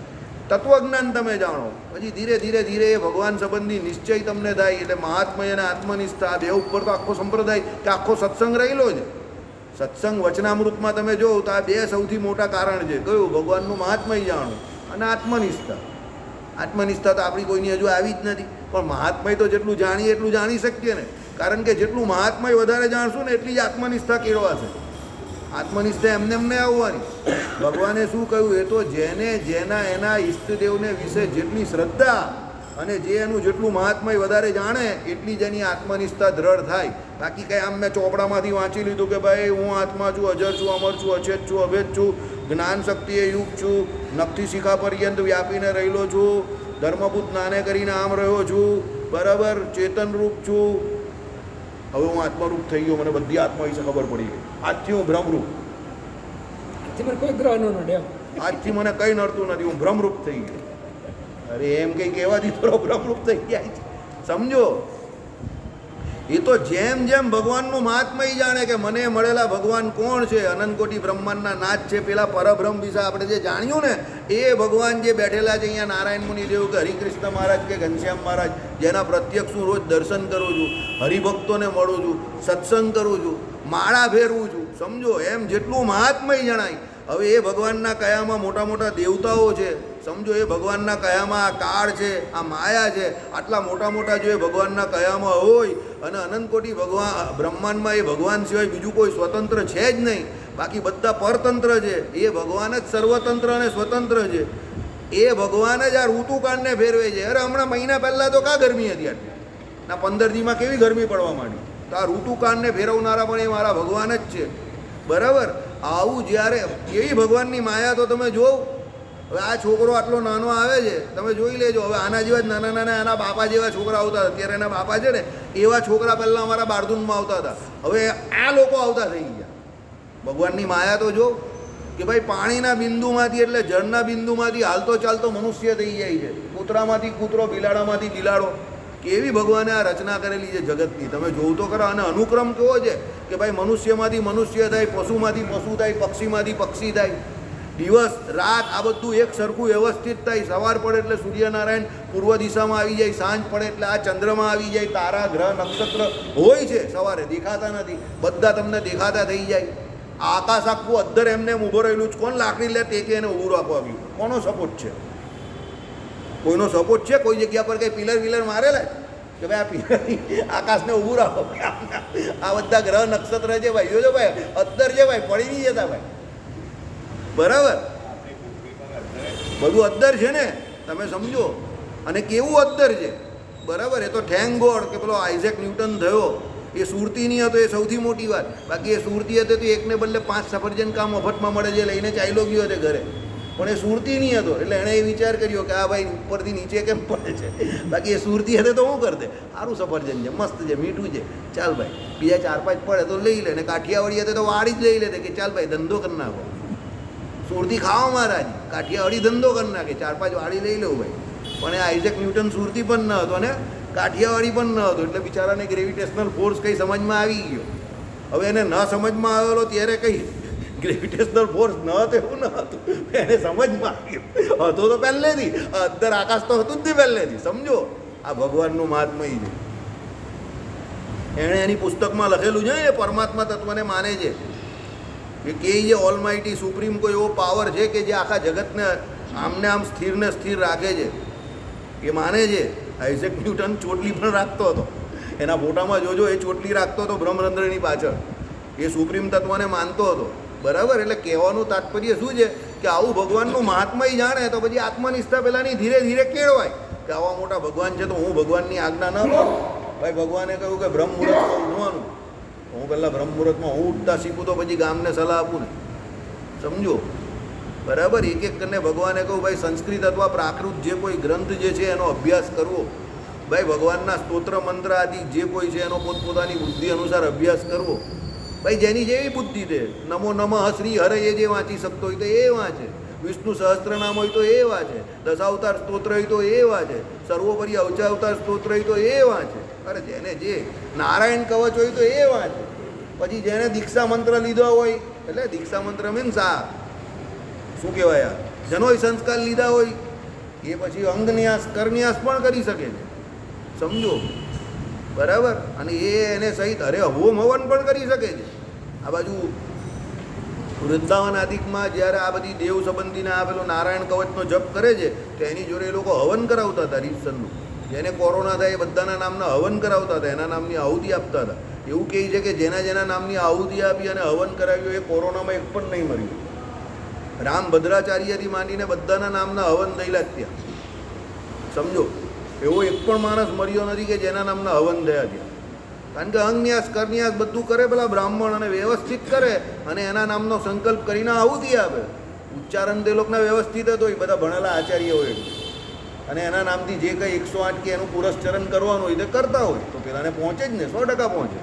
તત્વજ્ઞાન તમે જાણો. પછી ધીરે ધીરે ધીરે એ ભગવાન સંબંધી નિશ્ચય તમને થાય. એટલે મહાત્મય અને આત્મનિષ્ઠા બે ઉપર તો આખો સંપ્રદાય કે આખો સત્સંગ રહેલો છે. સત્સંગ વચનામૃતમાં તમે જો તો આ બે સૌથી મોટા કારણ છે. કયું? ભગવાનનું મહાત્મય જાણવું અને આત્મનિષ્ઠા. આત્મનિષ્ઠા તો આપણી કોઈની હજુ આવી જ નથી, પણ મહાત્મય તો જેટલું જાણીએ એટલું જાણી શકીએ ને. કારણ કે જેટલું મહાત્મય વધારે જાણશું ને એટલી જ આત્મનિષ્ઠા કેળવાશે. આત્મનિષ્ઠા એમને એમને આવવાની. ભગવાને શું કહ્યું, એ તો જેને જેના એના ઈષ્ટદેવને વિશે જેટલી શ્રદ્ધા અને જે એનું જેટલું મહાત્મય વધારે જાણે એટલી જ એની આત્મનિષ્ઠા દ્રઢ થાય. બાકી કંઈ આમ મેં ચોપડામાંથી વાંચી લીધું કે ભાઈ હું આત્મા છું, અજર છું, અમર છું, અછેદ છું, અભેદ છું, જ્ઞાન શક્તિએ યુગ છું, નખથી શિખા પર્યંત વ્યાપીને રહેલો છું, ધર્મભૂત નાને કરીને આમ રહ્યો છું, બરાબર, ચેતનરૂપ છું, હવે હું આત્મરૂપ થઈ ગયો, મને બધી આત્મા વિશે ખબર પડી ગઈ, આજથી હું ભ્રમરૂપ, આજથી મને કોઈ ગ્રહ ન નડે એમ. આજથી મને કંઈ નડતું નથી, હું ભ્રમરૂપ થઈ ગયો. અરે એમ કંઈ કહેવાથી થોડો ભ્રમરૂપ થઈ જાય છે, સમજો. એ તો જેમ જેમ ભગવાનનું મહાત્મય જાણે કે મને મળેલા ભગવાન કોણ છે, અનંત કોટી બ્રહ્માંડના નાથ છે, પેલા પરબ્રહ્મ વિશે આપણે જે જાણ્યું ને એ ભગવાન જે બેઠેલા છે અહીંયા નારાયણ મુનિદેવ કે હરિકૃષ્ણ મહારાજ કે ઘનશ્યામ મહારાજ, જેના પ્રત્યક્ષ હું રોજ દર્શન કરું છું, હરિભક્તોને મળું છું, સત્સંગ કરું છું, માળા ફેરવું છું, સમજો. એમ જેટલું મહાત્મય જણાય. હવે એ ભગવાનના કયામાં મોટા મોટા દેવતાઓ છે, સમજો. એ ભગવાનના કયામાં આ કાળ છે, આ માયા છે, આટલા મોટા મોટા જો એ ભગવાનના કયામાં હોય અને અનંત કોટી ભગવાન બ્રહ્માંડમાં એ ભગવાન સિવાય બીજું કોઈ સ્વતંત્ર છે જ નહીં, બાકી બધા પરતંત્ર છે. એ ભગવાન જ સર્વતંત્ર અને સ્વતંત્ર છે. એ ભગવાન જ આ ઋતુકાળને ફેરવે છે. અરે હમણાં મહિના પહેલાં તો કાં ગરમી હતી આટલી, ના 15 દીમાં કેવી ગરમી પડવા માંડી. તો આ ઋતુકાળને ફેરવનારા પણ એ મારા ભગવાન જ છે, બરાબર. આવું જ્યારે કેવી ભગવાનની માયા તો તમે જોવો. હવે આ છોકરો આટલો નાનો આવે છે, તમે જોઈ લેજો. હવે આના જેવા જ નાના નાના એના બાપા જેવા છોકરા આવતા હતા. અત્યારે એના બાપા છે ને એવા છોકરા પહેલાં અમારા બારધૂનમાં આવતા હતા. હવે આ લોકો આવતા થઈ ગયા. ભગવાનની માયા તો જો કે ભાઈ પાણીના બિંદુમાંથી એટલે જળના બિંદુમાંથી હાલતો ચાલતો મનુષ્ય થઈ જાય છે. કૂતરામાંથી કૂતરો, બિલાડામાંથી બિલાડો. કેવી ભગવાને આ રચના કરેલી છે જગતની, તમે જોવું તો ખરા. અને અનુક્રમ કેવો છે કે ભાઈ મનુષ્યમાંથી મનુષ્ય થાય, પશુમાંથી પશુ થાય, પક્ષીમાંથી પક્ષી થાય, દિવસ રાત આ બધું એક સરખું વ્યવસ્થિત થાય. સવાર પડે એટલે સૂર્યનારાયણ પૂર્વ દિશામાં આવી જાય, સાંજ પડે એટલે આ ચંદ્રમાં આવી જાય, તારા ગ્રહ નક્ષત્ર હોય છે, સવારે દેખાતા નથી, બધા તમને દેખાતા થઈ જાય. આકાશ આખું અદ્ધર એમને ઊભો રહેલું જ. કોણ લાકડી લે તે કે એને ઊભું રાખવા આવ્યું? કોનો સપોર્ટ છે? કોઈનો સપોર્ટ છે? કોઈ જગ્યા પર કંઈ પિલર વિલર મારેલા કે ભાઈ આ પિલર આકાશને ઊભું રાખો? આ બધા ગ્રહ નક્ષત્ર છે ભાઈ, જોજો ભાઈ, અદ્ધર છે ભાઈ, પડી નહીં જતા ભાઈ, બરાબર. બધું અદ્દર છે ને, તમે સમજો. અને કેવું અદ્દર છે, બરાબર. એ તો થેન્ક ગોડ કે પેલો આઇઝેક ન્યૂટન થયો, એ સુરતી નહીં હતો, એ સૌથી મોટી વાત. બાકી એ સુરતી હતો તો એકને બદલે 5 સફરજન કામ મફતમાં મળે છે લઈને ચાલ્યો ગયો હતો ઘરે. પણ એ સુરતી નહીં હતો એટલે એણે એ વિચાર કર્યો કે આ ભાઈ ઉપરથી નીચે કેમ પડે છે. બાકી એ સુરતી હતો તો શું કરતે? સારું સફરજન છે, મસ્ત છે, મીઠું છે, ચાલ ભાઈ. બીજા 4-5 પડે તો લઈ લે. ને કાઠિયાવાડી હતો તો વાળી જ લઈ લેતે કે ચાલ ભાઈ ધંધો કરી નાખો. સુરતી ખાવા મહારાજ, કાઠિયાવાડી ધંધો કરી નાખે, 4-5 વાળી લઈ લેવું ભાઈ. પણ એ આઇઝેક ન્યૂટન સુરતી પણ ન હતો અને કાઠિયાવાડી પણ ન હતો. એટલે બિચારાને ગ્રેવિટેશનલ ફોર્સ કંઈ સમજમાં આવી ગયો. હવે એને ન સમજમાં આવેલો ત્યારે કંઈ ગ્રેવિટેશનલ ફોર્સ ન હતો એવું ન હતું, એને સમજમાં આવ્યું. હતો તો પહેલેથી, અંદર આકાશ તો હતું જ નહીં પહેલેથી, સમજો. આ ભગવાનનું મહાત્મય છે. એણે એની પુસ્તકમાં લખેલું છે, એ પરમાત્મા તત્વને માને છે. એ કહે છે ઓલમાઇટી સુપ્રીમ કોઈ એવો પાવર છે કે જે આખા જગતને આમને આમ સ્થિર ને સ્થિર રાખે છે. એ માને છે. આઇઝેક ન્યૂટન ચોટલી પણ રાખતો હતો. એના ફોટામાં જોજો, એ ચોટલી રાખતો હતો બ્રહ્મરંધ્રની પાછળ. એ સુપ્રીમ તત્વને માનતો હતો, બરાબર. એટલે કહેવાનું તાત્પર્ય શું છે કે આવું ભગવાનનું મહાત્મય જાણે તો પછી આત્મનિષ્ઠા પેલાની ધીરે ધીરે કેળવાય કે આવા મોટા ભગવાન છે તો હું ભગવાનની આજ્ઞા ન કરું. ભાઈ ભગવાને કહ્યું કે બ્રહ્મ મુહૂર્તમાં ઉઠવાનું, હું પહેલાં બ્રહ્મ મુહૂર્તમાં હું ઉઠતા શીખું તો પછી ગામને સલાહ આપું ને, સમજો, બરાબર. એક એક કરીને ભગવાને કહું ભાઈ સંસ્કૃત અથવા પ્રાકૃત જે કોઈ ગ્રંથ જે છે એનો અભ્યાસ કરવો. ભાઈ ભગવાનના સ્તોત્ર મંત્ર આદિ જે કોઈ છે એનો પોતપોતાની બુદ્ધિ અનુસાર અભ્યાસ કરવો. ભાઈ જેની જેવી બુદ્ધિ છે. નમો નમઃ શ્રી હરે એ જે વાંચી શકતો હોય તો એ વાંચે, વિષ્ણુ સહસ્ત્રનામ હોય તો એ વાંચે, દશાવતાર સ્તોત્ર હોય તો એ વાંચે, સર્વોપરી અવચાવતાર સ્તોત્ર હોય તો એ વાંચે. અરે જેને જે નારાયણ કવચ હોય તો એ વાંચે. પછી જેને દીક્ષા મંત્ર લીધો હોય, એટલે દીક્ષા મંત્ર મીન્સ આ શું કહેવાય, આ જનોય સંસ્કાર લીધા હોય એ પછી અંગન્યાસ કરન્યાસ પણ કરી શકે છે, સમજો, બરાબર. અને એને સહિત અરે હોમ હવન પણ કરી શકે છે. આ બાજુ વૃંદાવન આદિકમાં જ્યારે આ બધી દેવ સંબંધીને આ પેલો નારાયણ કવચનો જપ કરે છે તો એની જોડે એ લોકો હવન કરાવતા હતા રીતસરનું. જેને કોરોના થાય એ બધાના નામના હવન કરાવતા હતા, એના નામની આહુતિ આપતા હતા. એવું કહે છે કે જેના નામની આહુતિ આપી અને હવન કરાવ્યું એ કોરોનામાં એક પણ નહીં મર્યું. રામ ભદ્રાચાર્યથી માંડીને બધાના નામના હવન થયેલા જ ત્યાં, સમજો. એવો એક પણ માણસ મર્યો નથી કે જેના નામના હવન થયા ત્યાં. કારણ કે અંગન્યાસ કરન્યાસ બધું કરે પેલા બ્રાહ્મણ, અને વ્યવસ્થિત કરે અને એના નામનો સંકલ્પ કરીને આહુતિ આપે. ઉચ્ચારણ તે લોકોના વ્યવસ્થિત જ હોય, બધા ભણેલા આચાર્ય હોય, અને એના નામથી જે કંઈ 108 કે એનું પુરસ્ચરણ કરવાનું હોય તે કરતા હોય તો પેલાને પહોંચે જ ને, 100% પહોંચે.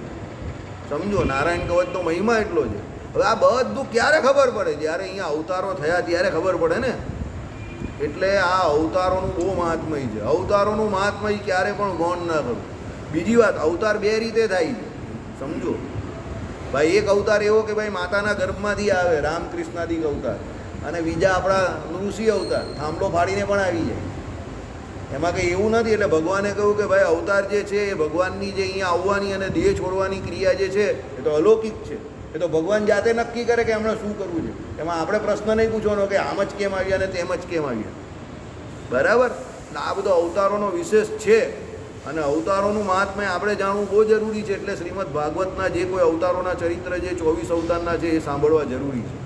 સમજો, નારાયણ કવચ તો મહિમા એટલો છે. હવે આ બધું ક્યારે ખબર પડે? જ્યારે અહીંયા અવતારો થયા ત્યારે ખબર પડે ને. એટલે આ અવતારોનું બહુ મહાત્મય છે. અવતારોનું મહાત્મય ક્યારે પણ ગૌણ ના કરું. બીજી વાત, અવતાર બે રીતે થાય છે, સમજો ભાઈ. એક અવતાર એવો કે ભાઈ માતાના ગર્ભમાંથી આવે, રામકૃષ્ણાદિક અવતાર, અને બીજા આપણા ઋષિ અવતાર થાંભલો ફાડીને પણ આવી જાય. એમાં કંઈ એવું નથી. એટલે ભગવાને કહ્યું કે ભાઈ અવતાર જે છે એ ભગવાનની જે અહીંયા આવવાની અને દેહ છોડવાની ક્રિયા જે છે એ તો અલૌકિક છે. એ તો ભગવાન જાતે નક્કી કરે કે એમણે શું કરવું છે. એમાં આપણે પ્રશ્ન નહીં પૂછવાનો કે આમ જ કેમ આવ્યા અને તેમ જ કેમ આવ્યા. બરાબર. આ બધો અવતારોનો વિશેષ છે અને અવતારોનું મહાત્મ્ય આપણે જાણવું બહુ જરૂરી છે. એટલે શ્રીમદ ભાગવતના જે કોઈ અવતારોના ચરિત્ર જે 24 અવતારના છે એ સાંભળવા જરૂરી છે.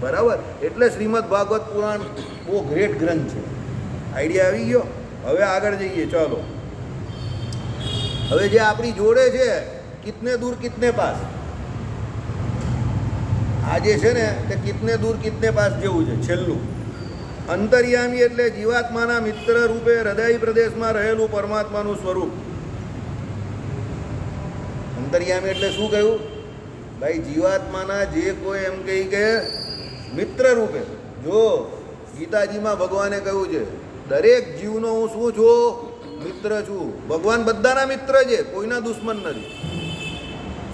બરાબર. એટલે શ્રીમદ ભાગવત પુરાણ બહુ ગ્રેટ ગ્રંથ છે. આઈડિયા આવી ગયો? હવે આગળ જઈએ, ચાલો. હવે જે આપણી જોડે છે, કિતને દૂર કિતને પાસ, આ જે છે ને તે કિતને દૂર કિતને પાસ જેવું છે. છેલ્લું અંતર્યામી એટલે જીવાત્માના મિત્ર રૂપે હૃદય પ્રદેશમાં રહેલું પરમાત્માનું સ્વરૂપ. અંતર્યામી એટલે શું કહ્યું ભાઈ? જીવાત્માના જે કોઈ એમ કહી કે મિત્ર રૂપે. જો ગીતાજીમાં ભગવાને કહ્યું છે દરેક જીવનો હું શું છું? મિત્ર છું. ભગવાન બધાના મિત્ર છે, કોઈના દુશ્મન નથી.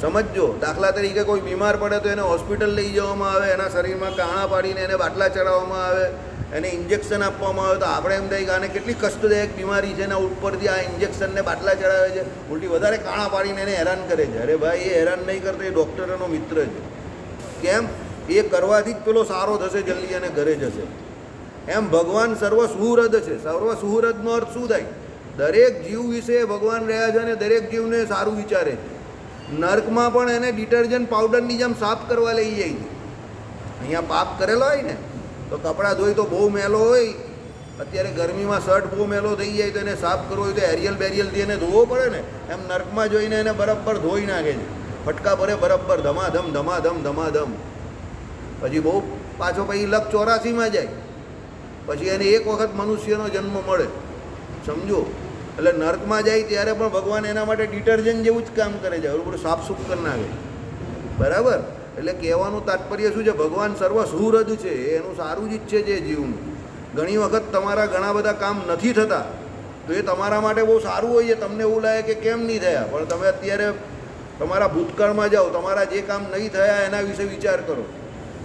સમજજો. દાખલા તરીકે કોઈ બીમાર પડે તો એને હોસ્પિટલ લઈ જવામાં આવે, એના શરીરમાં કાણા પાડીને એને બાટલા ચડાવવામાં આવે, એને ઇન્જેક્શન આપવામાં આવે. તો આપણે એમ થાય કે આને કેટલી કષ્ટદાયક બીમારી છે ને ઉપરથી આ ઇન્જેક્શનને બાટલા ચડાવે છે, ઉલટી વધારે કાણા પાડીને એને હેરાન કરે છે. અરે ભાઈ, એ હેરાન નહીં કરતો, એ ડૉક્ટરનો મિત્ર છે. કેમ? એ કરવાથી જ પેલો સારો થશે જલ્દી અને ઘરે જશે. એમ ભગવાન સર્વ સુહૃદ છે. સર્વ સુહૃદનો અર્થ શું થાય? દરેક જીવ વિશે ભગવાન રહ્યા છે અને દરેક જીવને સારું વિચારે છે. નર્કમાં પણ એને ડિટર્જન્ટ પાવડરની જેમ સાફ કરવા લઈ જાય છે. અહીંયા પાપ કરેલો હોય ને તો કપડાં ધોઈ તો બહુ મેલો હોય. અત્યારે ગરમીમાં શર્ટ બહુ મેલો થઈ જાય તો એને સાફ કરવો હોય તો એરિયલ બેરિયલથી એને ધોવો પડે ને. એમ નર્કમાં જોઈને એને બરાબર ધોઈ નાખે છે. ફટકા ભરે બરાબર, ધમાધમ ધમાધમ ધમાધમ. પછી બહુ પાછો પછી લક 84માં જાય. પછી એને એક વખત મનુષ્યનો જન્મ મળે. સમજો. એટલે નર્કમાં જાય ત્યારે પણ ભગવાન એના માટે ડિટર્જન્ટ જેવું જ કામ કરે છે. બરાબર, સાફસૂફ કરી નાખે. બરાબર. એટલે કહેવાનું તાત્પર્ય શું છે? ભગવાન સર્વ સુહૃદ છે, એનું સારું જ ઈચ્છે છે જીવનું. ઘણી વખત તમારા ઘણા બધા કામ નથી થતા તો એ તમારા માટે બહુ સારું હોય છે. તમને એવું લાગે કે કેમ નહીં થયા, પણ તમે અત્યારે તમારા ભૂતકાળમાં જાઓ, તમારા જે કામ નહીં થયા એના વિશે વિચાર કરો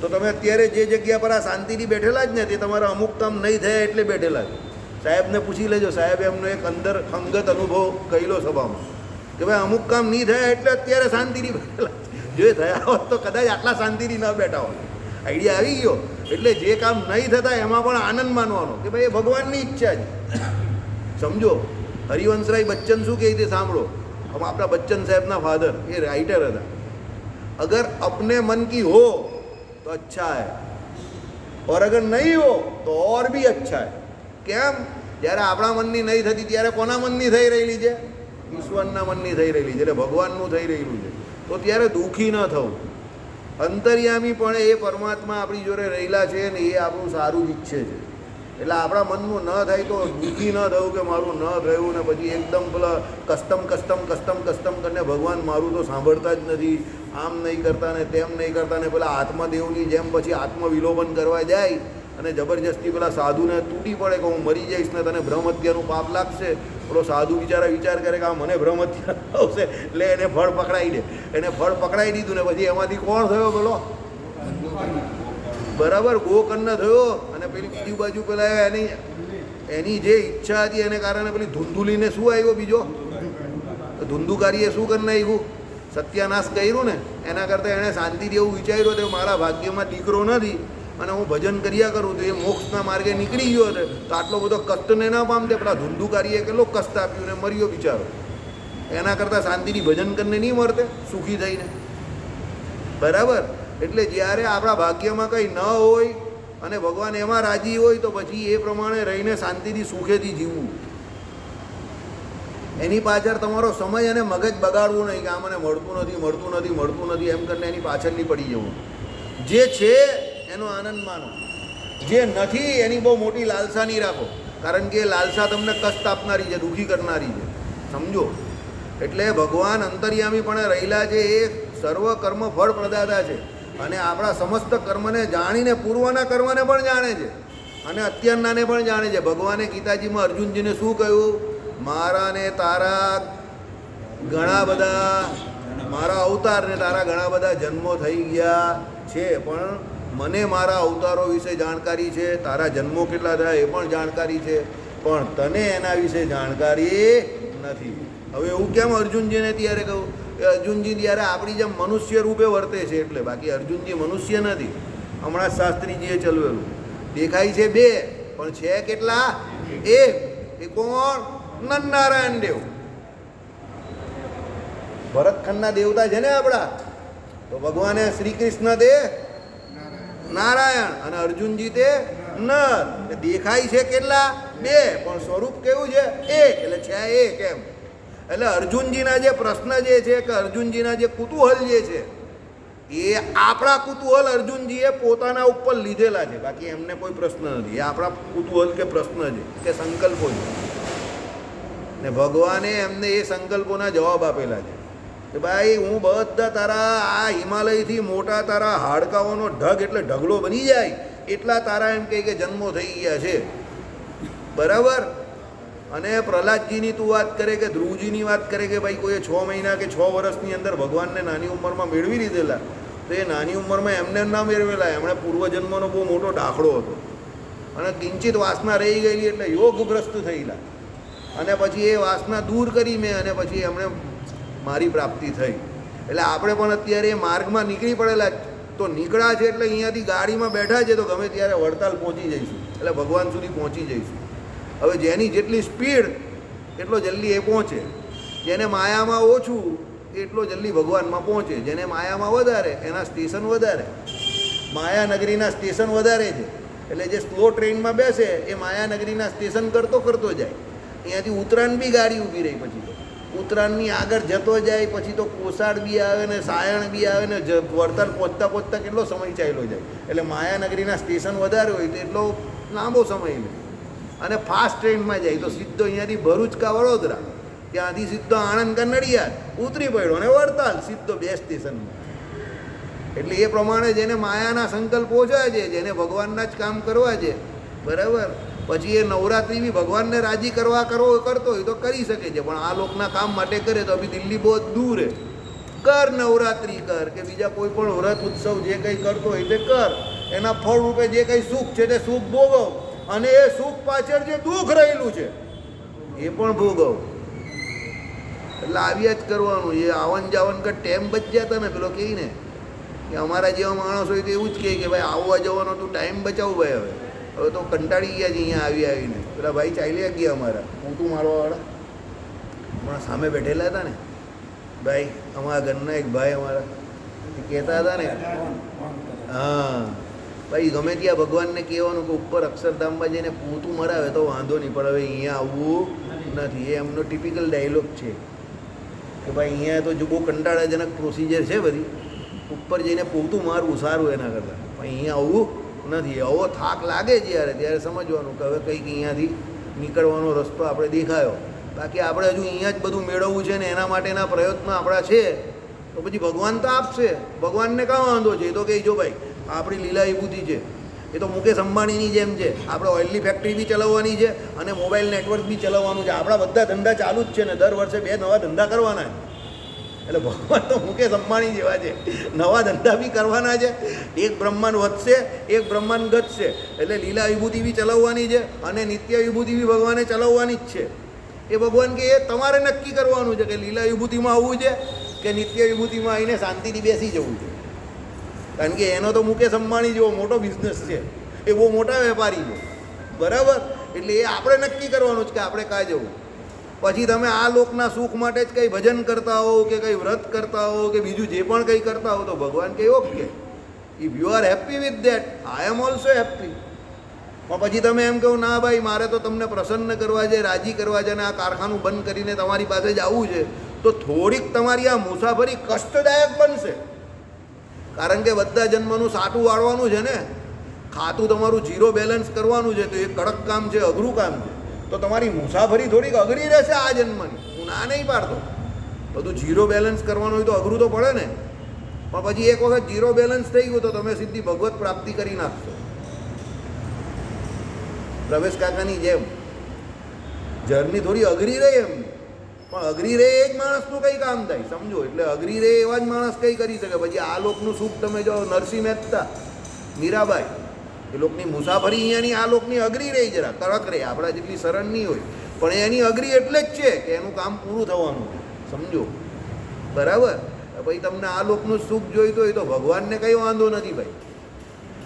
તો તમે અત્યારે જે જગ્યા પર આ શાંતિથી બેઠેલા જ ને તે તમારા અમુક કામ નહીં થયા એટલે બેઠેલા છે. સાહેબને પૂછી લેજો, સાહેબ એમનો એક અંદર અંગત અનુભવ કહેલો સભામાં કે ભાઈ અમુક કામ નહીં થયા એટલે અત્યારે શાંતિથી બેઠેલા. જો એ થયા હોત તો કદાચ આટલા શાંતિથી ન બેઠા હોત. આઈડિયા આવી ગયો? એટલે જે કામ નહીં થતા એમાં પણ આનંદ માનવાનો કે ભાઈ એ ભગવાનની ઈચ્છા છે. સમજો. હરિવંશરાય બચ્ચન શું કહે છે સાંભળો. આપણા બચ્ચન સાહેબના ફાધર એ રાઇટર હતા. અગર અપને મન કી હો તો અચ્છા હૈ, ઓર અગર નહીં હો તો ઓર ભી અચ્છા હૈ. કેમ? જ્યારે આપણા મનની નહીં થતી ત્યારે કોના મનની થઈ રહેલી છે? ઈશ્વરના મનની થઈ રહેલી છે. એટલે ભગવાનનું થઈ રહેલું છે. તો ત્યારે દુઃખી ન થવું. અંતર્યામી પણ એ પરમાત્મા આપણી જોડે રહેલા છે ને એ આપણું સારું જ ઈચ્છે છે. એટલે આપણા મનનું ન થાય તો દુઃખી ન થવું કે મારું ન થયું ને પછી એકદમ પેલા કસ્ટમ કરીને ભગવાન મારું તો સાંભળતા જ નથી, આમ નહીં કરતા ને તેમ નહીં કરતા ને પેલા આત્મદેવની જેમ પછી આત્મવિલોપન કરવા જાય અને જબરજસ્તી પેલા સાધુને તૂટી પડે કે હું મરી જઈશ ને તને બ્રહ્મ હત્યાનું પાપ લાગશે. પેલો સાધુ વિચાર કરે કે આ મને બ્રહ્મ હત્યા આવશે એટલે એને ફળ પકડાઈ દે. એને ફળ પકડાઈ દીધું ને પછી એમાંથી કોણ થયો પેલો? બરાબર, ગોકર્ણ થયો. અને પેલી બીજી બાજુ પેલા એની જે ઈચ્છા હતી એને કારણે પેલી ધુંધુલીને શું આવ્યો બીજો? ધુંધુકારીએ શું કરી નાખ્યું? સત્યાનાશ કર્યું ને. એના કરતાં એણે શાંતિથી એવું વિચાર્યું કે મારા ભાગ્યમાં દીકરો નથી અને હું ભજન કર્યા કરું તો એ મોક્ષના માર્ગે નીકળી ગયો છે તો આટલો બધો કષ્ટને ના પામતે. પેલા ધુંધુકારીએ કેટલો કષ્ટ આપ્યું ને મર્યો બિચારો. એના કરતાં શાંતિથી ભજન કરીને નહીં મરતે સુખી થઈને. બરાબર. એટલે જ્યારે આપણા ભાગ્યમાં કંઈ ન હોય અને ભગવાન એમાં રાજી હોય તો પછી એ પ્રમાણે રહીને શાંતિથી સુખેથી જીવવું. એની પાછળ તમારો સમય અને મગજ બગાડવું નહીં કે આ મને મળતું નથી એમ કરીને એની પાછળ નહીં પડી જવું. જે છે એનો આનંદ માનો, જે નથી એની બહુ મોટી લાલસા નહીં રાખો, કારણ કે લાલસા તમને કષ્ટ આપનારી છે, દુઃખી કરનારી છે. સમજો. એટલે ભગવાન અંતર્યામી પણ રહેલા છે એ સર્વ કર્મ ફળ પ્રદાતા છે અને આપણા સમસ્ત કર્મને જાણીને પૂર્વના કર્મને પણ જાણે છે અને અત્યારનાને પણ જાણે છે. ભગવાને ગીતાજીમાં અર્જુનજીને શું કહ્યું? મારા ને તારા ઘણા બધા મારા અવતારને તારા ઘણા બધા જન્મો થઈ ગયા છે, પણ મને મારા અવતારો વિશે જાણકારી છે, તારા જન્મો કેટલા થયા એ પણ જાણકારી છે, પણ તને એના વિશે જાણકારી નથી. હવે એવું કેમ અર્જુનજીને ત્યારે કહું? અર્જુનજી ત્યારે આપણી જેમ મનુષ્ય રૂપે વર્તે છે એટલે, બાકી અર્જુનજી મનુષ્ય નથી. હમણાં શાસ્ત્રીજીએ ચલવેલું દેખાય છે બે, પણ છે કેટલા? એક. એ કોણ? નરનારાયણ દેવ, ભરતખંડના દેવતા છે ને આપણા. તો ભગવાને શ્રી કૃષ્ણ તે નારાયણ અને અર્જુનજી તે નર. દેખાય છે કેટલા? બે, પણ સ્વરૂપ કેવું છે? એક. એટલે છે એક એમ. એટલે અર્જુનજીના જે પ્રશ્ન જે છે કે અર્જુનજીના જે કુતૂહલ જે છે એ આપણા કુતૂહલ અર્જુનજીએ પોતાના ઉપર લીધેલા છે, બાકી એમને કોઈ પ્રશ્ન નથી. એ આપણા કુતૂહલ કે પ્રશ્ન છે કે સંકલ્પો છે, ને ભગવાને એમને એ સંકલ્પોના જવાબ આપેલા છે કે ભાઈ હું બધા તારા આ હિમાલયથી મોટા તારા હાડકાઓનો ઢગ એટલે ઢગલો બની જાય એટલા તારા એમ કહે કે જન્મો થઈ ગયા છે, બરાબર. અને પ્રહલાદજીની તું વાત કરે કે ધ્રુવજીની વાત કરે કે ભાઈ કોઈએ 6 મહિના કે 6 વર્ષની અંદર ભગવાનને નાની ઉંમરમાં મેળવી લીધેલા, તો એ નાની ઉંમરમાં એમને ના મેળવેલા, એમણે પૂર્વજન્મનો બહુ મોટો દાખલો હતો અને કિંચિત વાસના રહી ગયેલી એટલે યોગભ્રષ્ટ થયેલા, અને પછી એ વાસના દૂર કરી મેં અને પછી એમણે મારી પ્રાપ્તિ થઈ. એટલે આપણે પણ અત્યારે એ માર્ગમાં નીકળી પડેલા, તો નીકળ્યા છે એટલે અહીંયાથી ગાડીમાં બેઠા છે તો ગમે ત્યારે વડતાલ પહોંચી જઈશું, એટલે ભગવાન સુધી પહોંચી જઈશું. હવે જેની જેટલી સ્પીડ એટલો જલ્દી એ પહોંચે, જેને માયામાં ઓછું એટલો જલ્દી ભગવાનમાં પહોંચે, જેને માયામાં વધારે એના સ્ટેશન વધારે, માયાનગરીના સ્ટેશન વધારે છે. એટલે જે સ્લો ટ્રેનમાં બેસે એ માયાનગરીના સ્ટેશન કરતો જાય, અહીંયાથી ઉત્તરાયણ બી ગાડી ઊભી રહી, પછી તો ઉત્તરાયણની આગળ જતો જાય, પછી તો કોસાડ બી આવે ને સાયણ બી આવે ને વડતાલ પહોંચતા કેટલો સમય ચાલ્યો જાય. એટલે માયાનગરીના સ્ટેશન વધારે હોય તો એટલો લાંબો સમય લે, અને ફાસ્ટ ટ્રેનમાં જાય તો સીધો અહીંયાથી ભરૂચ કા વડોદરા, ત્યાંથી સીધો આણંદ કા નડિયાદ ઉતરી પડ્યો અને વડતાલ સીધો 2 સ્ટેશનમાં. એટલે એ પ્રમાણે જેને માયાના સંકલ્પ ઓછા છે, જેને ભગવાનના જ કામ કરવા છે, બરાબર, પછી એ નવરાત્રિ બી ભગવાનને રાજી કરતો હોય તો કરી શકે છે, પણ આ લોકના કામ માટે કરે તો અભી દિલ્હી બહુ દૂર હે. કર નવરાત્રિ કર કે બીજા કોઈ પણ વ્રત ઉત્સવ જે કંઈ કરતો હોય તે કર, એના ફળ રૂપે જે કંઈ સુખ છે તે સુખ ભોગવ, અને એ સુખ પાછળ જે દુઃખ રહેલું છે એ પણ ભોગવ. એટલે આવ્યા જ કરવાનું. એ આવન જાવન કે ટાઈમ બચ જતા ને પેલો કહે ને કે અમારા જેવા માણસ હોય તો એવું જ કહે કે ભાઈ આવવા જવાનો તું ટાઈમ બચાવું ભાઈ. હવે તો કંટાળી ગયા છે અહીંયા આવીને. પેલા ભાઈ ચાલ્યા ગયા અમારા ઊંટું મારવાવાળા, હમણાં સામે બેઠેલા હતા ને ભાઈ, અમારા ઘરના એક ભાઈ અમારા કહેતા હતા ને, હા ભાઈ ગમે ત્યાં ભગવાનને કહેવાનું કે ઉપર અક્ષરધામમાં જઈને પોતું મરાવે તો વાંધો નહીં, પણ હવે અહીંયા આવવું નથી. એ એમનો ટિપિકલ ડાયલોગ છે કે ભાઈ અહીંયા તો જો બહુ કંટાળાજનક પ્રોસિજર છે બધી, ઉપર જઈને પોતું મારવું સારું એના કરતાં, પણ અહીંયા આવવું નથી. આવો થાક લાગે ત્યારે સમજવાનું કે હવે કંઈક અહીંયાથી નીકળવાનો રસ્તો આપણે દેખાયો, બાકી આપણે હજુ અહીંયા જ બધું મેળવવું છે ને એના માટેના પ્રયત્નો આપણા છે, તો પછી ભગવાન તો આપશે. ભગવાનને કાં વાંધો છે? એ તો કહે જો ભાઈ આપણી લીલા વિભૂતિ છે, એ તો મુકેશ અંબાણીની જેમ છે, આપણે ઓઇલની ફેક્ટરી બી ચલાવવાની છે અને મોબાઈલ નેટવર્ક બી ચલાવવાનું છે. આપણા બધા ધંધા ચાલુ જ છે ને, દર વર્ષે 2 નવા ધંધા કરવાના છે. એટલે ભગવાન તો મુકેશ અંબાણી જેવા છે, નવા ધંધા બી કરવાના છે. એક બ્રહ્માંડ વધશે, એક બ્રહ્માંડ ઘટશે, એટલે લીલા વિભૂતિ બી ચલાવવાની છે અને નિત્ય વિભૂતિ બી ભગવાને ચલાવવાની જ છે. એ ભગવાન કે એ તમારે નક્કી કરવાનું છે કે લીલા વિભૂતિમાં આવવું છે કે નિત્ય વિભૂતિમાં આવીને શાંતિથી બેસી જવું છે. કારણ કે એનો તો મુકેશ અંબાણી જેવો મોટો બિઝનેસ છે, એ બહુ મોટા વેપારી છે, બરાબર. એટલે એ આપણે નક્કી કરવાનું છે કે આપણે કાં જવું. પછી તમે આ લોકના સુખ માટે જ કંઈ ભજન કરતા હો કે કંઈ વ્રત કરતા હો કે બીજું જે પણ કંઈ કરતા હો તો ભગવાન કહે okay, if you are happy with that I am also happy. પણ પછી તમે એમ કહો ના ભાઈ મારે તો તમને પ્રસન્ન કરવા છે, રાજી કરવા છે અને આ કારખાનું બંધ કરીને તમારી પાસે જ આવવું છે, તો થોડીક તમારી આ મુસાફરી કષ્ટદાયક બનશે. કારણ કે બધા જન્મનું સાટું વાળવાનું છે ને, ખાતું તમારું ઝીરો બેલેન્સ કરવાનું છે, તો એ કડક કામ છે, અઘરું કામ છે. તો તમારી મુસાફરી થોડીક અઘરી રહેશે આ જન્મની, હું ના નહીં પાડતો. બધું ઝીરો બેલેન્સ કરવાનું હોય તો અઘરું તો પડે ને. પણ પછી એક વખત ઝીરો બેલેન્સ થઈ ગયું તો તમે સીધી ભગવત પ્રાપ્તિ કરી નાખશો. પ્રવેશ કાકાની જેમ જર્ની થોડી અઘરી રહે એમની, પણ અઘરી રહે એ જ માણસનું કંઈ કામ થાય, સમજો. એટલે અઘરી રહે એવા જ માણસ કંઈ કરી શકે. પછી આ લોકનું સુખ તમે જો નરસિંહ મહેતા, મીરાબાઈ, એ લોકની મુસાફરી અહીંયાની આ લોકની અઘરી રહી, જરા કડક રહે, આપણા જેટલી સરળ નહીં હોય, પણ એની અઘરી એટલે જ છે કે એનું કામ પૂરું થવાનું, સમજો. બરાબર. પછી તમને આ લોકનું સુખ જોઈતું હોય તો ભગવાનને કંઈ વાંધો નથી ભાઈ.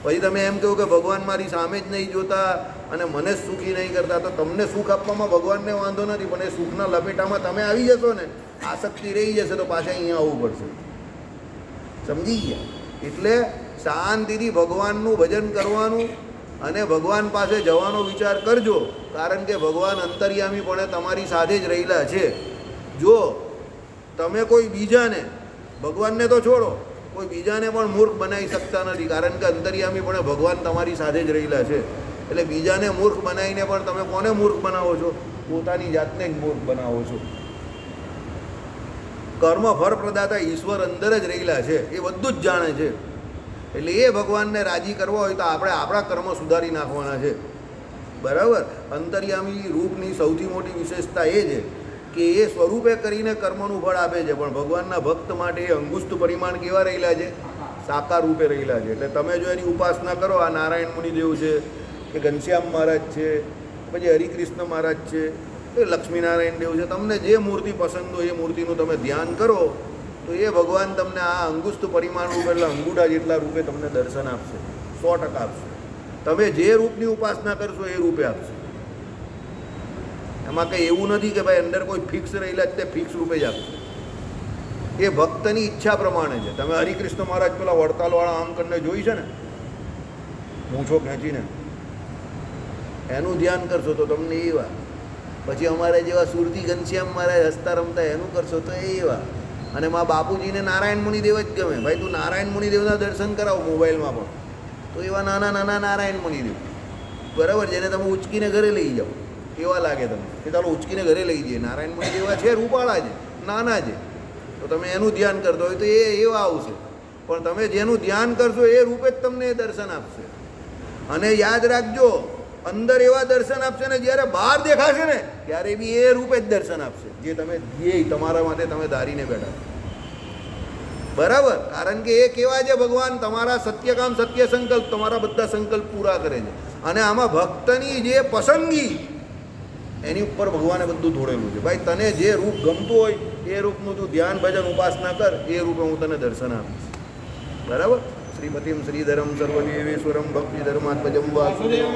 પછી તમે એમ કહો કે ભગવાન મારી સામે જ નહીં જોતા અને મને જ સુખી નહીં કરતા, તો તમને સુખ આપવામાં ભગવાનને વાંધો નથી, પણ એ સુખના લપેટામાં તમે આવી જશો ને, આસક્તિ રહી જશે, તો પાછા અહીંયા આવવું પડશે. સમજી ગયા? એટલે શાંતિથી ભગવાનનું ભજન કરવાનું અને ભગવાન પાસે જવાનો વિચાર કરજો, કારણ કે ભગવાન અંતર્યામીપણે તમારી સાથે જ રહેલા છે. જો તમે કોઈ બીજાને, ભગવાનને તો છોડો, કોઈ બીજાને પણ મૂર્ખ બનાવી શકતા નથી, કારણ કે અંતર્યામીપણે ભગવાન તમારી સાથે જ રહેલા છે. એટલે બીજાને મૂર્ખ બનાવીને પણ તમે કોને મૂર્ખ બનાવો છો? પોતાની જાતને જ મૂર્ખ બનાવો છો. કર્મ ફળ પ્રદાતા ઈશ્વર અંદર જ રહેલા છે, એ બધું જ જાણે છે. એટલે એ ભગવાનને રાજી કરવા હોય તો આપણે આપણા કર્મ સુધારી નાખવાના છે. બરાબર. અંતર્યામી રૂપની સૌથી મોટી વિશેષતા એ છે કે એ સ્વરૂપે કરીને કર્મનું ફળ આપે છે, પણ ભગવાનના ભક્ત માટે એ અંગુષ્ઠ પરિમાણ કેવા રહેલા છે? સાકાર રૂપે રહેલા છે. એટલે તમે જો એની ઉપાસના કરો, આ નારાયણ મુનિદેવ છે કે ઘનશ્યામ મહારાજ છે, પછી હરિકૃષ્ણ મહારાજ છે, એ લક્ષ્મીનારાયણ દેવ છે, તમને જે મૂર્તિ પસંદ હોય એ મૂર્તિનું તમે ધ્યાન કરો તો એ ભગવાન તમને આ અંગુષ્ઠ પરિમાણ રૂપે, એટલે અંગૂઠા જેટલા રૂપે તમને દર્શન આપશે, 100% આપશે. તમે જે રૂપની ઉપાસના કરશો એ રૂપે આપશે. એમાં કંઈ એવું નથી કે ભાઈ અંદર કોઈ ફિક્સ રહેલા જ તે ફિક્સ રૂપે જ આપશે. એ ભક્તની ઈચ્છા પ્રમાણે છે. તમે હરિકૃષ્ણ મહારાજ પેલા વડતાલવાળા આમ કરીને જોઈ છે ને, મૂછો ખેંચીને, એનું ધ્યાન કરશો તો તમને એવા. પછી અમારે જેવા સુરતી ઘનશ્યામ મહારાજ હસતા રમતા એનું કરશો તો એવા. અને મા બાપુજીને નારાયણ મુનિદેવ જ ગમે. ભાઈ તું નારાયણ મુનિદેવના દર્શન કરાવો મોબાઈલમાં પણ, તો એવા નાના નાના નારાયણ મુનિદેવ, બરાબર, જેને તમે ઉચકીને ઘરે લઈ જાઓ, કેવા લાગે તમને કે ચાલો ઉચકીને ઘરે લઈ જઈએ. નારાયણ મુનિદેવ છે, રૂપાળા છે, નાના છે, તો તમે એનું ધ્યાન કરતો હોય તો એ એવા આવશે. પણ તમે જેનું ધ્યાન કરશો એ રૂપે જ તમને એ દર્શન આપશે. અને યાદ રાખજો, અંદર એવા દર્શન આપશે ને જ્યારે બહાર દેખાશે ને ત્યારે બી એ રૂપે જ દર્શન આપશે, જે તમે ધ્યેય તમારા માટે તમે ધારીને બેઠા. બરાબર. કારણ કે એ કેવા છે ભગવાન? તમારા સત્યકામ સત્ય સંકલ્પ, તમારા બધા સંકલ્પ પૂરા કરે છે. અને આમાં ભક્તની જે પસંદગી, એની ઉપર ભગવાને બધું ધોળેલું છે. ભાઈ તને જે રૂપ ગમતું હોય એ રૂપનું તું ધ્યાન ભજન ઉપાસના કર, એ રૂપે હું તને દર્શન આપીશ. બરાબર. શ્રીપતિમ શ્રીધરમ સર્વદેવેશ્વરમ ભક્તિ ધર્માત્મજમ વાસુદેવમ